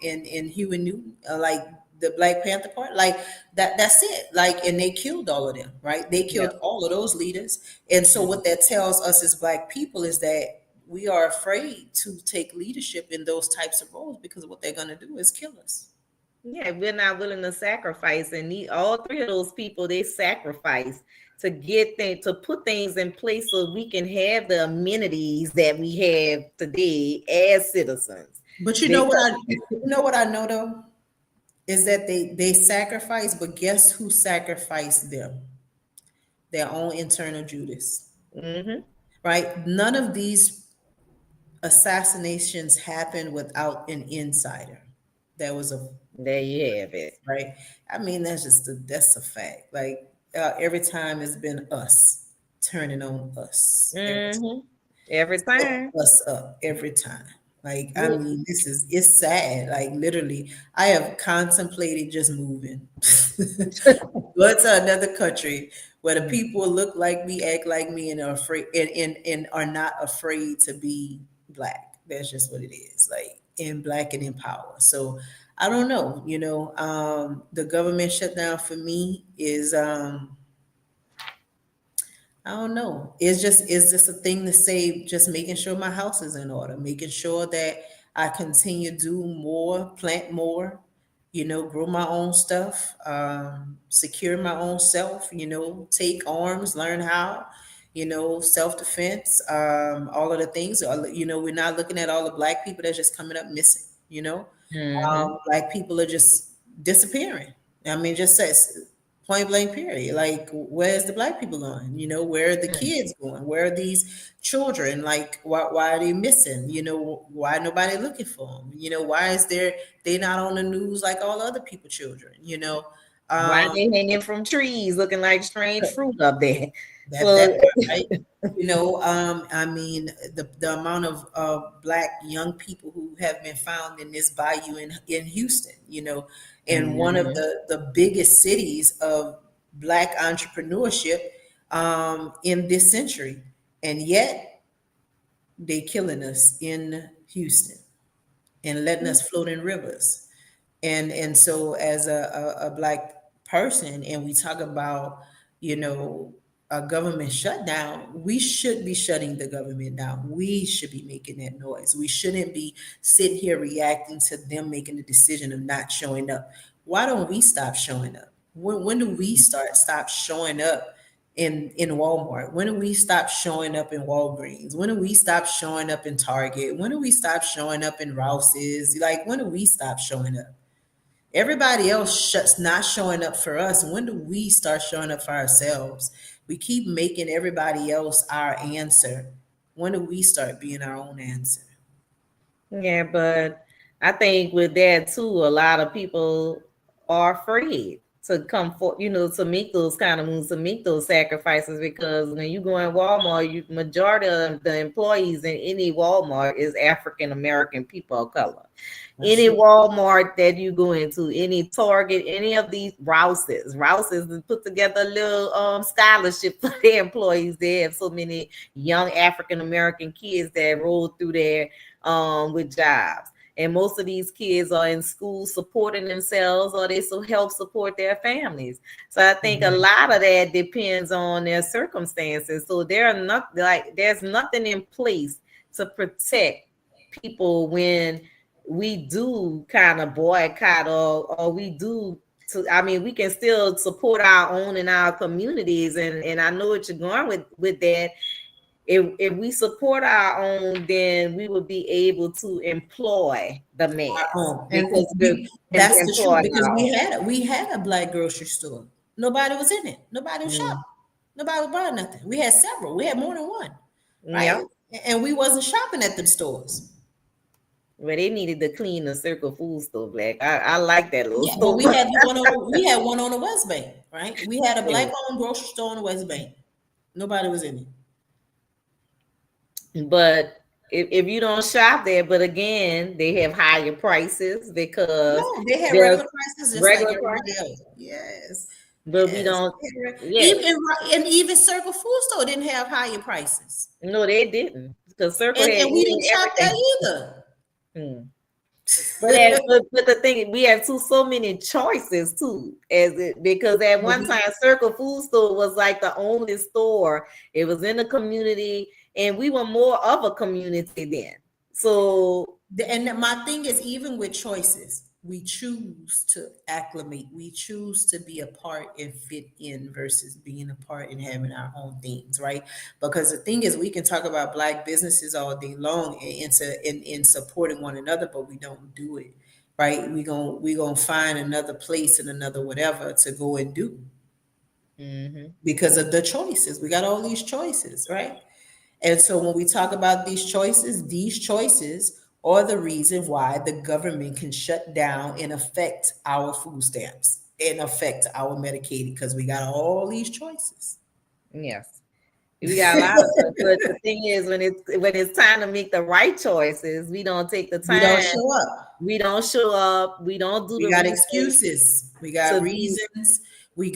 Huey Newton, like the Black Panther Party, like that. That's it. Like, and they killed all of them, right? They yeah. killed all of those leaders. And so what that tells us as Black people is that we are afraid to take leadership in those types of roles because what they're going to do is kill us. Yeah, we're not willing to sacrifice, and all three of those people they sacrifice to get things to put things in place so we can have the amenities that we have today as citizens. But Because you know what I know though is that they sacrifice, but guess who sacrificed them? Their own internal Judas, mhm, right? None of these assassinations happened without an insider. That was a there you have it. right. I mean, that's a fact. Like every time it's been us turning on us every time. Hmm. Every Set time. us up every time. Like, I Look. mean, it's sad. Like, literally, I have contemplated just moving. Go to another country where the people look like me, act like me, and are afraid and are not afraid to be black. That's just what it is. Like, in black and in power. So I don't know, the government shutdown for me is I don't know. It's just a thing to say, just making sure my house is in order, making sure that I continue to do more, plant more, grow my own stuff, secure my own self, take arms, learn how, self defense, all of the things. We're not looking at all the black people that's just coming up missing, Mm-hmm. Black people are just disappearing. I mean, just says point blank period. Like, where's the black people going? Where are the kids going? Where are these children? Like, why are they missing? Why nobody looking for them? Why is they not on the news like all other people children? Why Um, they hanging from trees looking like strange fruit up there? that So part, right? I mean, the amount of black young people who have been found in this bayou in Houston, in one of Mhm. the biggest cities of black entrepreneurship in this century, and yet they killing us in Houston and letting us float in rivers. And so as a black person, and we talk about, you know a government shutdown, we should be shutting the government down. We should be making that noise. We shouldn't be sitting here reacting to them making the decision of not showing up. Why don't we stop showing up? When do we stop showing up in Walmart? When do we stop showing up in Walgreens? When do we stop showing up in Target? When do we stop showing up in Rouse's? Like, when do we stop showing up? Everybody else shuts not showing up for us. When do we start showing up for ourselves? We keep making everybody else our answer. When do we start being our own answer? Yeah, but I think with that too, a lot of people are afraid to come for, to make those kind of moves, to make those sacrifices, because when you go in Walmart, majority of the employees in any Walmart is African American people of color. That's Any true. Walmart that you go into, any Target, any of these Rouse's has put together a little scholarship for their employees. They have so many young African American kids that roll through there with jobs. And most of these kids are in school supporting themselves, or they so help support their families. So I think a Mhm. lot of that depends on their circumstances. So there's nothing in place to protect people when we do kind of boycott, or we do to, I mean, we can still support our own in our communities. And I know what you're going with that. If we support our own, then we will be able to employ the Our mass, own. And because we that's the truth, employ because our own. we had a black grocery store. Nobody was in it. Nobody was Mm. shopping. Nobody was buying nothing. We had several. We had more than one, right? Yep. And we wasn't shopping at them stores. But they needed to clean the Circle Food store, Black. I like that little Yeah, but store. we had one on the West Bank, right? We had a black owned grocery store on the West Bank. Nobody was in it. But if you don't shop there, but again, they have higher prices because No, they had they're regular prices just like regular everybody prices, else. Yes, but we yes. don't. Yeah, Even Circle Food Store didn't have higher prices, no, they didn't, because Circle had and we didn't any shop there everything. either. Hmm. But the thing, we have so many choices too, as it, because at But one time Circle Food Store was like the only store. It was in the community, and we were more of a community then. So And my thing is, even with choices, we choose to acclimate. We choose to be a part and fit in versus being a part and having our own things, right? Because the thing is, we can talk about black businesses all day long in supporting one another, but we don't do it, right? We gonna find another place and another whatever to go and do mhm, because of the choices. We got all these choices, right? And so when we talk about these choices are the reason why the government can shut down and affect our food stamps and affect our Medicaid, because we got all these choices. yes. We got a lot of stuff, but the thing is, when it's time to make the right choices, we don't take the We don't time. show up. We don't show up. We don't do We the got research excuses. We got to be. reasons. We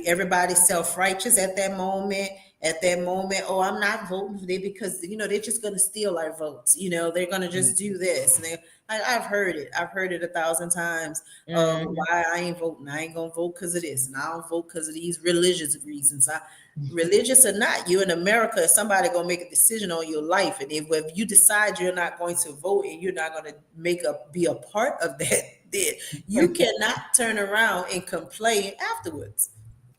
everybody's self-righteous at that moment. At that moment, oh, I'm not voting for they because they're just gonna steal our votes. They're gonna just do this. And I've heard it. I've heard it 1,000 times of Mhm. why I ain't voting. I ain't gonna vote because of this, and I don't vote because of these religious reasons. Religious or not, you in America, somebody gonna make a decision on your life, and if you decide you're not going to vote and you're not gonna be a part of that did. You cannot turn around and complain afterwards.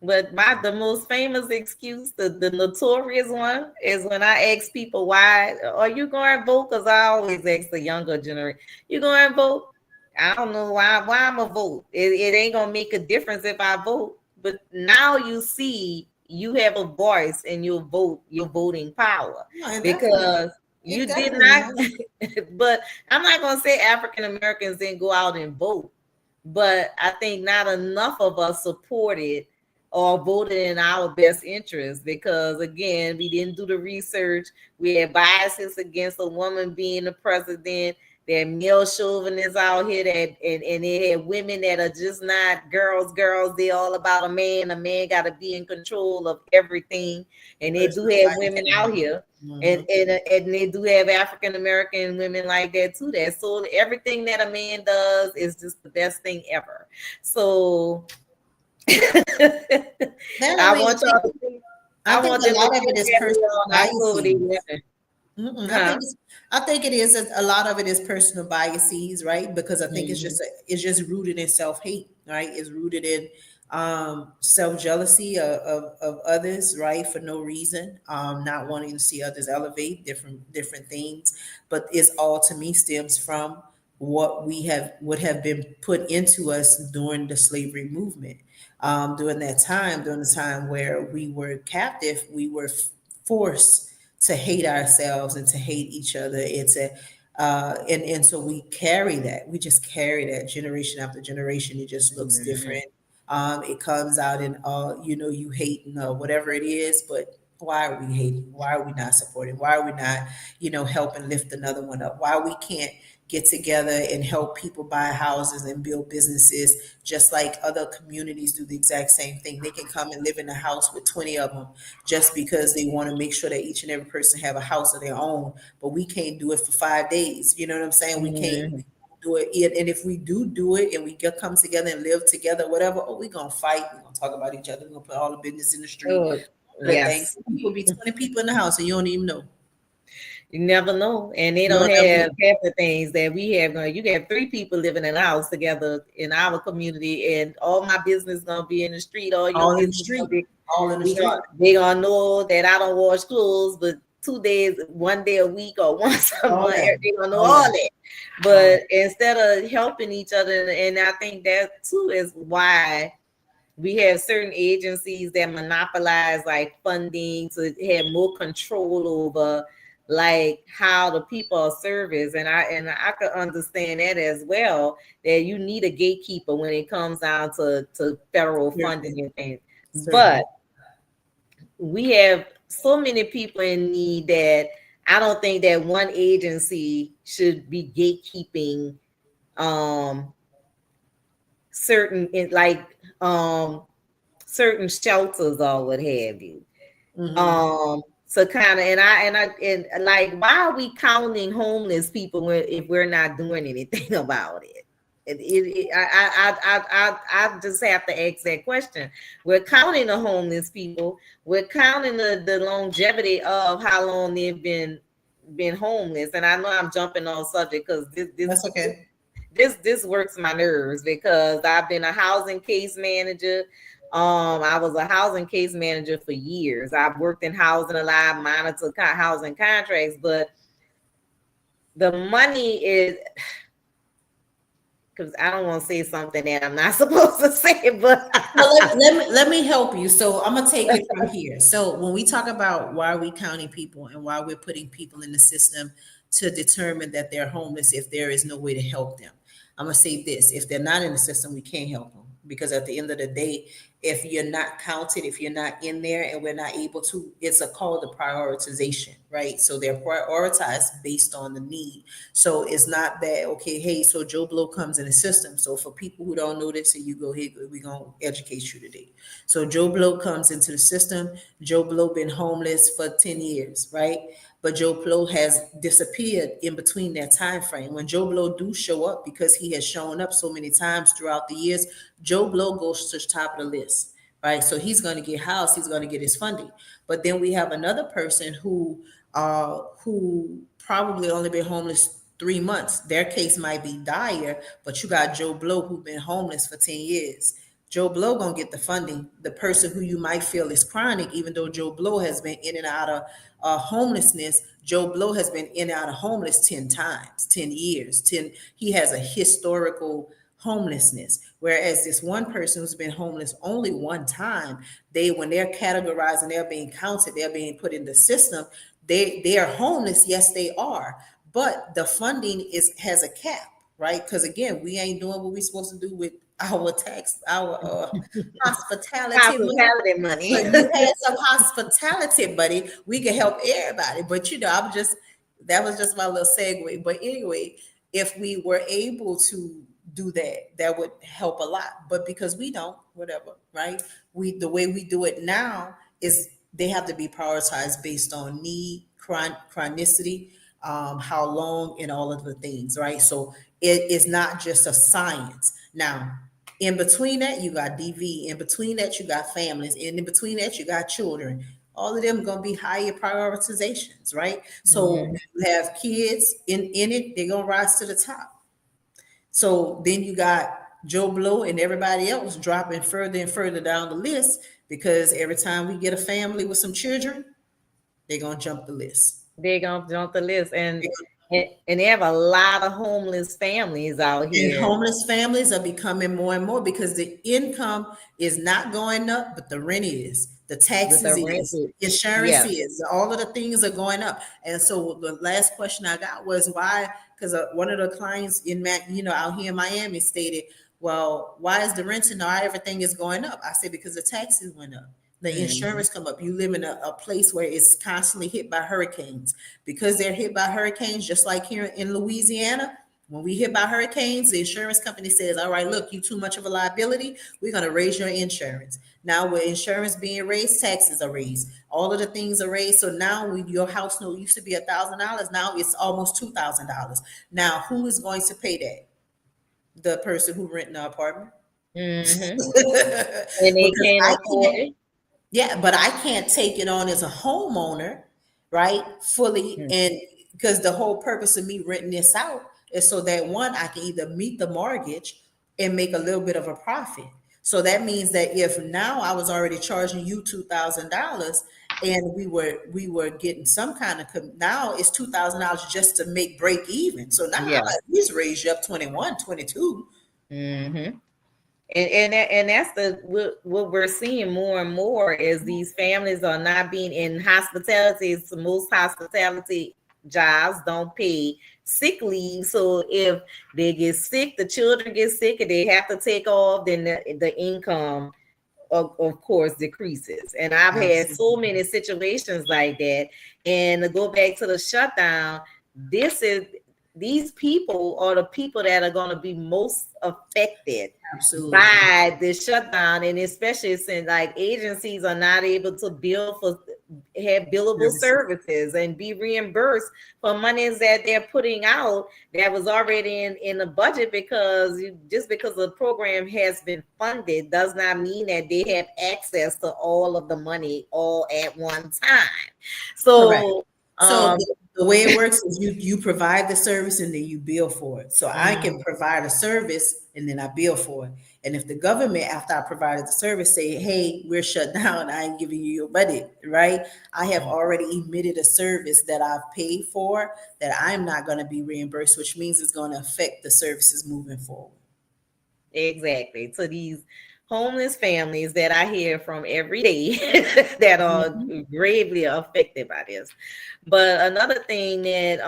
But the most famous excuse, the notorious one, is when I ask people why are you going to vote? Because I always ask the younger generation, you going to vote? I don't know why I'm a vote. It ain't gonna make a difference if I vote. But now you see you have a voice and your vote, your voting power. No, it definitely, Because it you did definitely not has. but I'm not gonna say African Americans didn't go out and vote, but I think not enough of us supported or voted in our best interest because again, we didn't do the research. We had biases against a woman being the president. There are male chauvinists out here that and they had women that are just not girls. They all about a man. A man got to be in control of everything. And they do Personal have women out bias. here, and Mhm. and they do have African American women like that too. That so everything that a man does is just the best thing ever. So Then I I mean, want y'all to think, I I think want a them to lot of it think is that we personal are on October the biases. 11th. I Huh? think I think it is a lot of it is personal biases, right? Because I think Mhm. it's just rooted in self hate, right? It's rooted in self jealousy of others, right? For no reason, not wanting to see others elevate different things, but it's all to me stems from what we have would have been put into us during the slavery movement. During the time where we were captive, we were forced to hate ourselves and to hate each other. And so we carry that. We just carry that generation after generation. It just looks Mhm. different. It comes out in you hating whatever it is, but why are we hating? Why are we not supporting? Why are we not, helping lift another one up? Why we can't get together and help people buy houses and build businesses just like other communities do the exact same thing. They can come and live in a house with 20 of them just because they want to make sure that each and every person have a house of their own, but we can't do it for 5 days. You know what I'm saying? We can't Mhm. do it. And if we do it and we get come together and live together, whatever, oh, we're gonna fight, we're gonna talk about each other, we're gonna put all the business in the street, Oh, other things. yes. People be 20 people in the house and you don't even know. You never know. And they You don't don't ever have know. half the things that we have going. You got three people living in a house together in our community, and all my business gonna be in the street, all your All in the business gonna street. be All in the we street. gonna they gonna know that I don't wash clothes, but 2 days, one day a week or once a All month, that. they gonna know All all that. that. All But that. instead of helping each other, and I think that too is why we have certain agencies that monopolize like funding to have more control over like how the people are serviced, and I could understand that as well, that you need a gatekeeper when it comes down to federal funding Certainly. and things. But Certainly. we have so many people in need that I don't think that one agency should be gatekeeping um certain certain shelters or what have you. Hmm. So kind of, and like, why are we counting homeless people if we're not doing anything about it? I just have to ask that question. We're counting the homeless people. We're counting the longevity of how long they've been homeless. And I know I'm jumping on subject because That's okay. this works my nerves because I've been a housing case manager. I was a housing case manager for years. I've worked in housing a lot, monitored housing contracts, but the money is because I don't want to say something that I'm not supposed to say, but Well, let me help you. So I'm gonna take it from here. So when we talk about why are we counting people and why we're putting people in the system to determine that they're homeless if there is no way to help them, I'm gonna say this: if they're not in the system, we can't help them because at the end of the day, if you're not counted, if you're not in there, and we're not able to, it's a call to prioritization, right? So they're prioritized based on the need. So it's not that, okay, hey, so Joe Blow comes in the system. So for people who don't know this, so you go here, we're gonna educate you today. So Joe Blow comes into the system. Joe Blow been homeless for 10 years, right? But Joe Blow has disappeared in between that time frame. When Joe Blow do show up, because he has shown up so many times throughout the years, Joe Blow goes to the top of the list, right? So he's going to get housed, he's going to get his funding. But then we have another person who probably only been homeless 3 months, their case might be dire, but you got Joe Blow who been homeless for 10 years. Joe Blow gonna get the funding. The person who you might feel is chronic, even though Joe Blow has been in and out of homelessness, Joe Blow has been in and out of homeless 10 times, 10 years, 10. He has a historical homelessness. Whereas this one person who's been homeless only one time, when they're categorized and they're being counted, they're being put in the system, they are homeless. Yes, they are, but the funding has a cap, right? Because again, we ain't doing what we're supposed to do with our tax, our hospitality money. Hospitality So money. you had some hospitality, buddy. We can help everybody. But I'm just, that was just my little segue. But anyway, if we were able to do that, that would help a lot. But because we don't, whatever, right? The way we do it now is they have to be prioritized based on need, chronicity, how long, and all of the things, right? So it is not just a science. Now, in between that, you got DV. In between that, you got families. And in between that, you got children. All of them going to be higher prioritizations, right? So you have kids in it, they're going to rise to the top. So then you got Joe Blow and everybody else dropping further and further down the list, because every time we get a family with some children, they're going to jump the list. They're gonna jump the list, and they have a lot of homeless families out And here. homeless families are becoming more and more because the income is not going up, but the rent is, the With the taxes rent, is, insurance yeah, is, all of the things are going up. And so the last question I got was why? Because one of the clients out here in Miami stated, "Well, why is the rent and everything is going up?" I said, because the taxes went up. The insurance come up. You live in a place where it's constantly hit by hurricanes. Because they're hit by hurricanes, just like here in Louisiana, when we hit by hurricanes, the insurance company says, all right, look, you too much of a liability. We're going to raise your insurance. Now with insurance being raised, taxes are raised. All of the things are raised. So now your house note used to be $1,000. Now it's almost $2,000. Now who is going to pay that? The person who renting the apartment. and they Because can't I afford can't. it. Yeah, but I can't take it on as a homeowner, right? Fully. And because the whole purpose of me renting this out is so that one, I can either meet the mortgage and make a little bit of a profit. So that means that if now I was already charging you $2,000 and we were getting some kind of, now it's $2,000 just to make break even. So now Yeah. I at least raise you up 21, 22. Mm-hmm. And that's what we're seeing more and more is these families are not being in hospitality. It's most hospitality jobs don't pay sick leave. So if they get sick, the children get sick, and they have to take off, then the income of course decreases. And I've had so Absolutely. many situations like that. And to go back to the shutdown, this is these people are the people that are going to be most affected Absolutely. by the shutdown, and especially since like agencies are not able to bill for have billable Services. services and be reimbursed for monies that they're putting out that was already in the budget, because just because the program has been funded does not mean that they have access to all of the money all at one time. Correct. So So um the way it works is you provide the service and then you bill for it. So I can mm, provide a service and then I bill for it. And if the government, after I provided the service, say, hey, we're shut down, I ain't giving you your budget, right? I have already emitted a service that I've paid for that I'm not going to be reimbursed, which means it's going to affect the services moving forward. exactly, to these homeless families that I hear from every day that are Mhm. gravely affected by this. But another thing that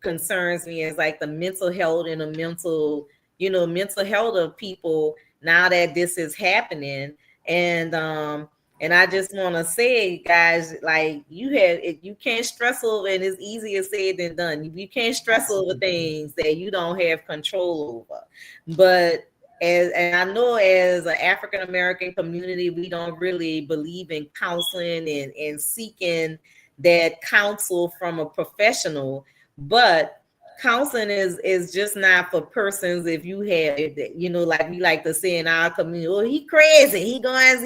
concerns me is like the mental health and the mental health of people now that this is happening. And I just want to say, guys, like you can't stress over, and it's easier said than done. You can't stress over Absolutely. things that you don't have control over. But and I know as an African American community, we don't really believe in counseling and seeking that counsel from a professional. But counseling is just not for persons. If you have, like we like to say in our community, oh, he crazy, he going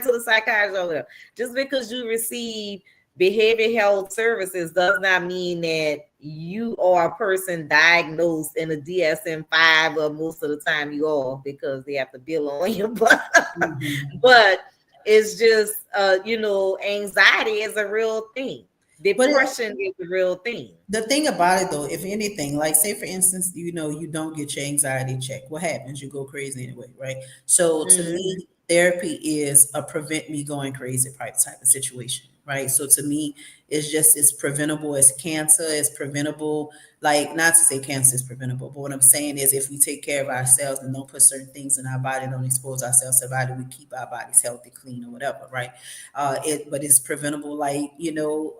to the psychiatrist over there. Just because you receive behavioral health services does not mean that you are a person diagnosed in a DSM-5, or most of the time you are, because they have to bill on you. Mhm. But it's just, anxiety is a real thing. But Depression is a real thing. the thing about it though, if anything, like say for instance, you don't get your anxiety checked, what happens? You go crazy anyway, right? So to Mhm. me, therapy is a prevent me going crazy type of situation, right? So to me, it's just as preventable as cancer, is preventable. Like, not to say cancer is preventable, but what I'm saying is if we take care of ourselves and don't put certain things in our body, don't expose ourselves to the body, we keep our bodies healthy, clean, or whatever, right? But it's preventable, like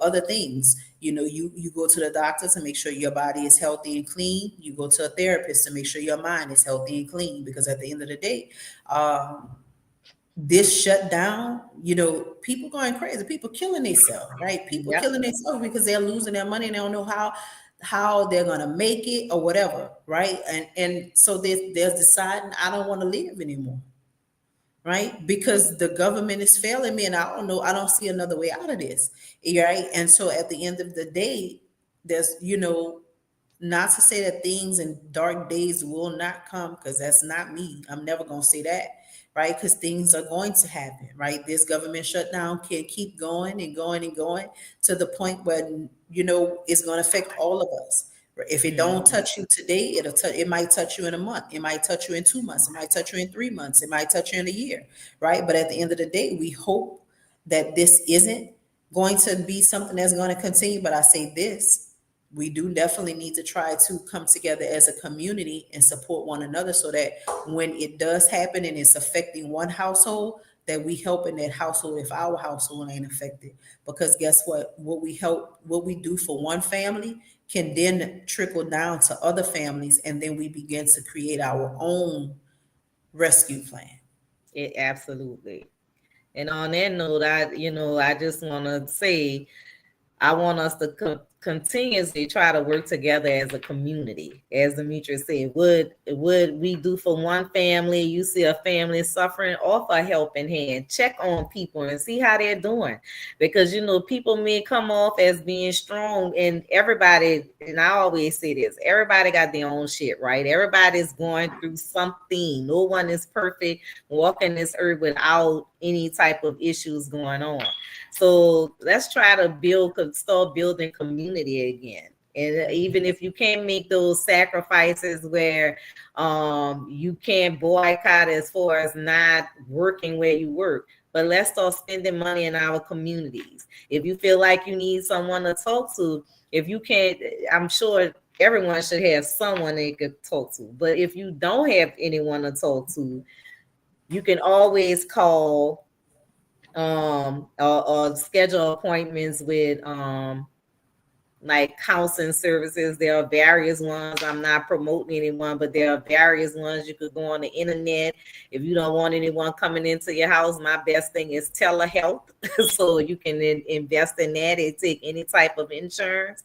other things. You go to the doctor to make sure your body is healthy and clean. You go to a therapist to make sure your mind is healthy and clean, because at the end of the day, um, this shutdown, people going crazy, people killing themselves, right? People Yep. killing themselves because they're losing their money and they don't know how they're gonna make it or whatever, right? And so they're deciding, I don't want to live anymore, right? Because the government is failing me and I don't know, I don't see another way out of this, right? And so at the end of the day, there's, not to say that things and dark days will not come, because that's not me. I'm never going to say that, right? Because things are going to happen, right? This government shutdown can keep going and going and going to the point where, it's going to affect all of us. If it don't Mhm. touch you today, it might touch you in a month. It might touch you in 2 months. It might touch you in 3 months. It might touch you in a year, right? But at the end of the day, we hope that this isn't going to be something that's going to continue. But I say this, we do definitely need to try to come together as a community and support one another, so that when it does happen and it's affecting one household, that we help in that household if our household ain't affected. Because guess what we do for one family can then trickle down to other families, and then we begin to create our own rescue plan. It absolutely. And on that note, I just want to say, I want us to continuously try to work together as a community. As Demetrius said, would we do for one family? You see a family suffering, offer a helping hand, check on people and see how they're doing, because people may come off as being strong, and everybody. And I always say this: everybody got their own shit, right? Everybody's going through something. No one is perfect walking this earth without any type of issues going on. So let's try to start building community again. And even if you can't make those sacrifices where you can't boycott as far as not working where you work, but let's start spending money in our communities. If you feel like you need someone to talk to, if you can't, I'm sure everyone should have someone they could talk to. But if you don't have anyone to talk to, you can always call or schedule appointments with like counseling services. There are various ones. I'm not promoting anyone, but there are various ones. You could go on the internet. If you don't want anyone coming into your house, my best thing is telehealth. So you can invest in that and take any type of insurance.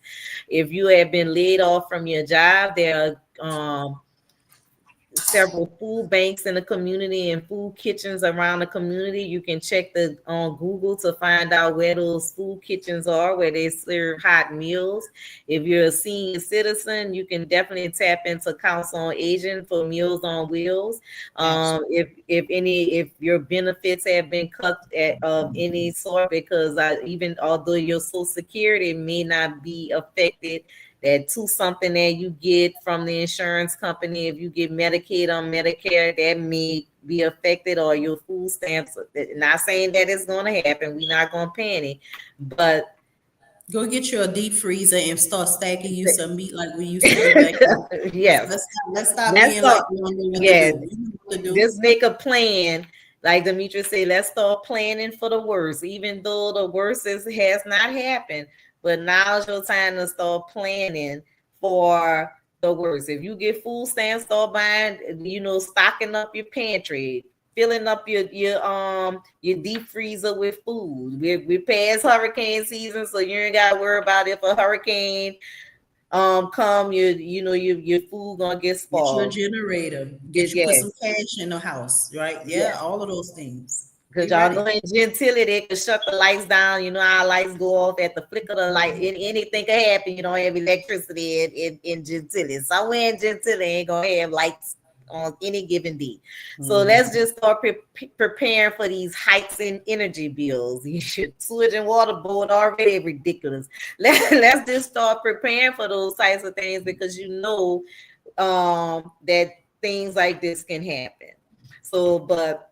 If you have been laid off from your job, there are several food banks in the community and food kitchens around the community. You can check the on Google to find out where those food kitchens are, where they serve hot meals. If you're a senior citizen, you can definitely tap into Council on Aging for Meals on Wheels. Absolutely. If your benefits have been cut of any sort, because even although your Social Security may not be affected, that two something that you get from the insurance company, if you get Medicaid or Medicare, that may be affected, or your food stamps. Not saying that it's going to happen. We're not going to panic, but Go get you a deep freezer and start stacking you some meat like we used to do back then. yes, Let's stop let's being like talk. we don't know what to Yeah, do. You know what to do. just make a plan. Like Demetrius said, let's start planning for the worst, even though the worst has not happened. But now's your time to start planning for the worst. If you get food stamps, start buying, stocking up your pantry, filling up your deep freezer with food. We're past hurricane season, so you ain't gotta worry about if a hurricane come, your food gonna get Get you a spoiled. generator. Get Put gas. some cash in the house, right? Yeah, Yeah. all of those things. Because You y'all ready? know in Gentilly, they can shut the lights down. You know how lights go off at the flick of the light. Anything can happen. You don't have electricity in Gentilly. Somewhere in Gentilly ain't going to have lights on any given day. So let's just start preparing for these hikes in energy bills. You should sewage and water board already ridiculous. Let's just start preparing for those types of things because you know that things like this can happen. So, but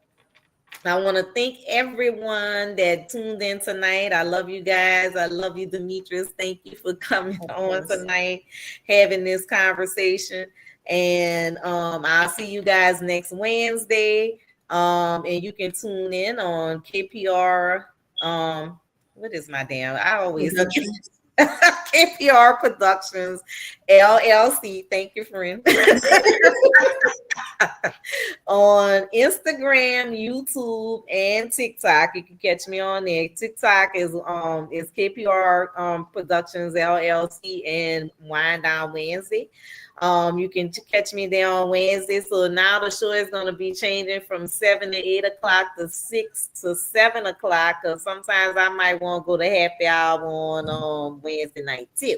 I want to thank everyone that tuned in tonight. I love you guys. I love you, Demetrius. Thank you for coming Of on course. tonight, having this conversation. And I'll see you guys next Wednesday. And you can tune in on KPR. What is my damn? I always forget. Productions. KPR Productions LLC. Thank you, friend. On Instagram, YouTube, and TikTok. You can catch me on there. TikTok is KPR Productions LLC and Wind Down Wednesday. You can catch me there on Wednesday. So now the show is going to be changing from 7 to 8 o'clock to 6 to 7 o'clock. Because sometimes I might want to go to happy hour on Wednesday night too.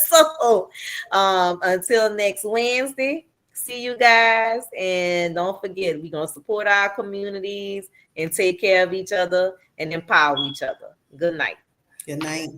So until next Wednesday. See you guys, and don't forget, we're gonna support our communities and take care of each other and empower each other. Good night. Good night.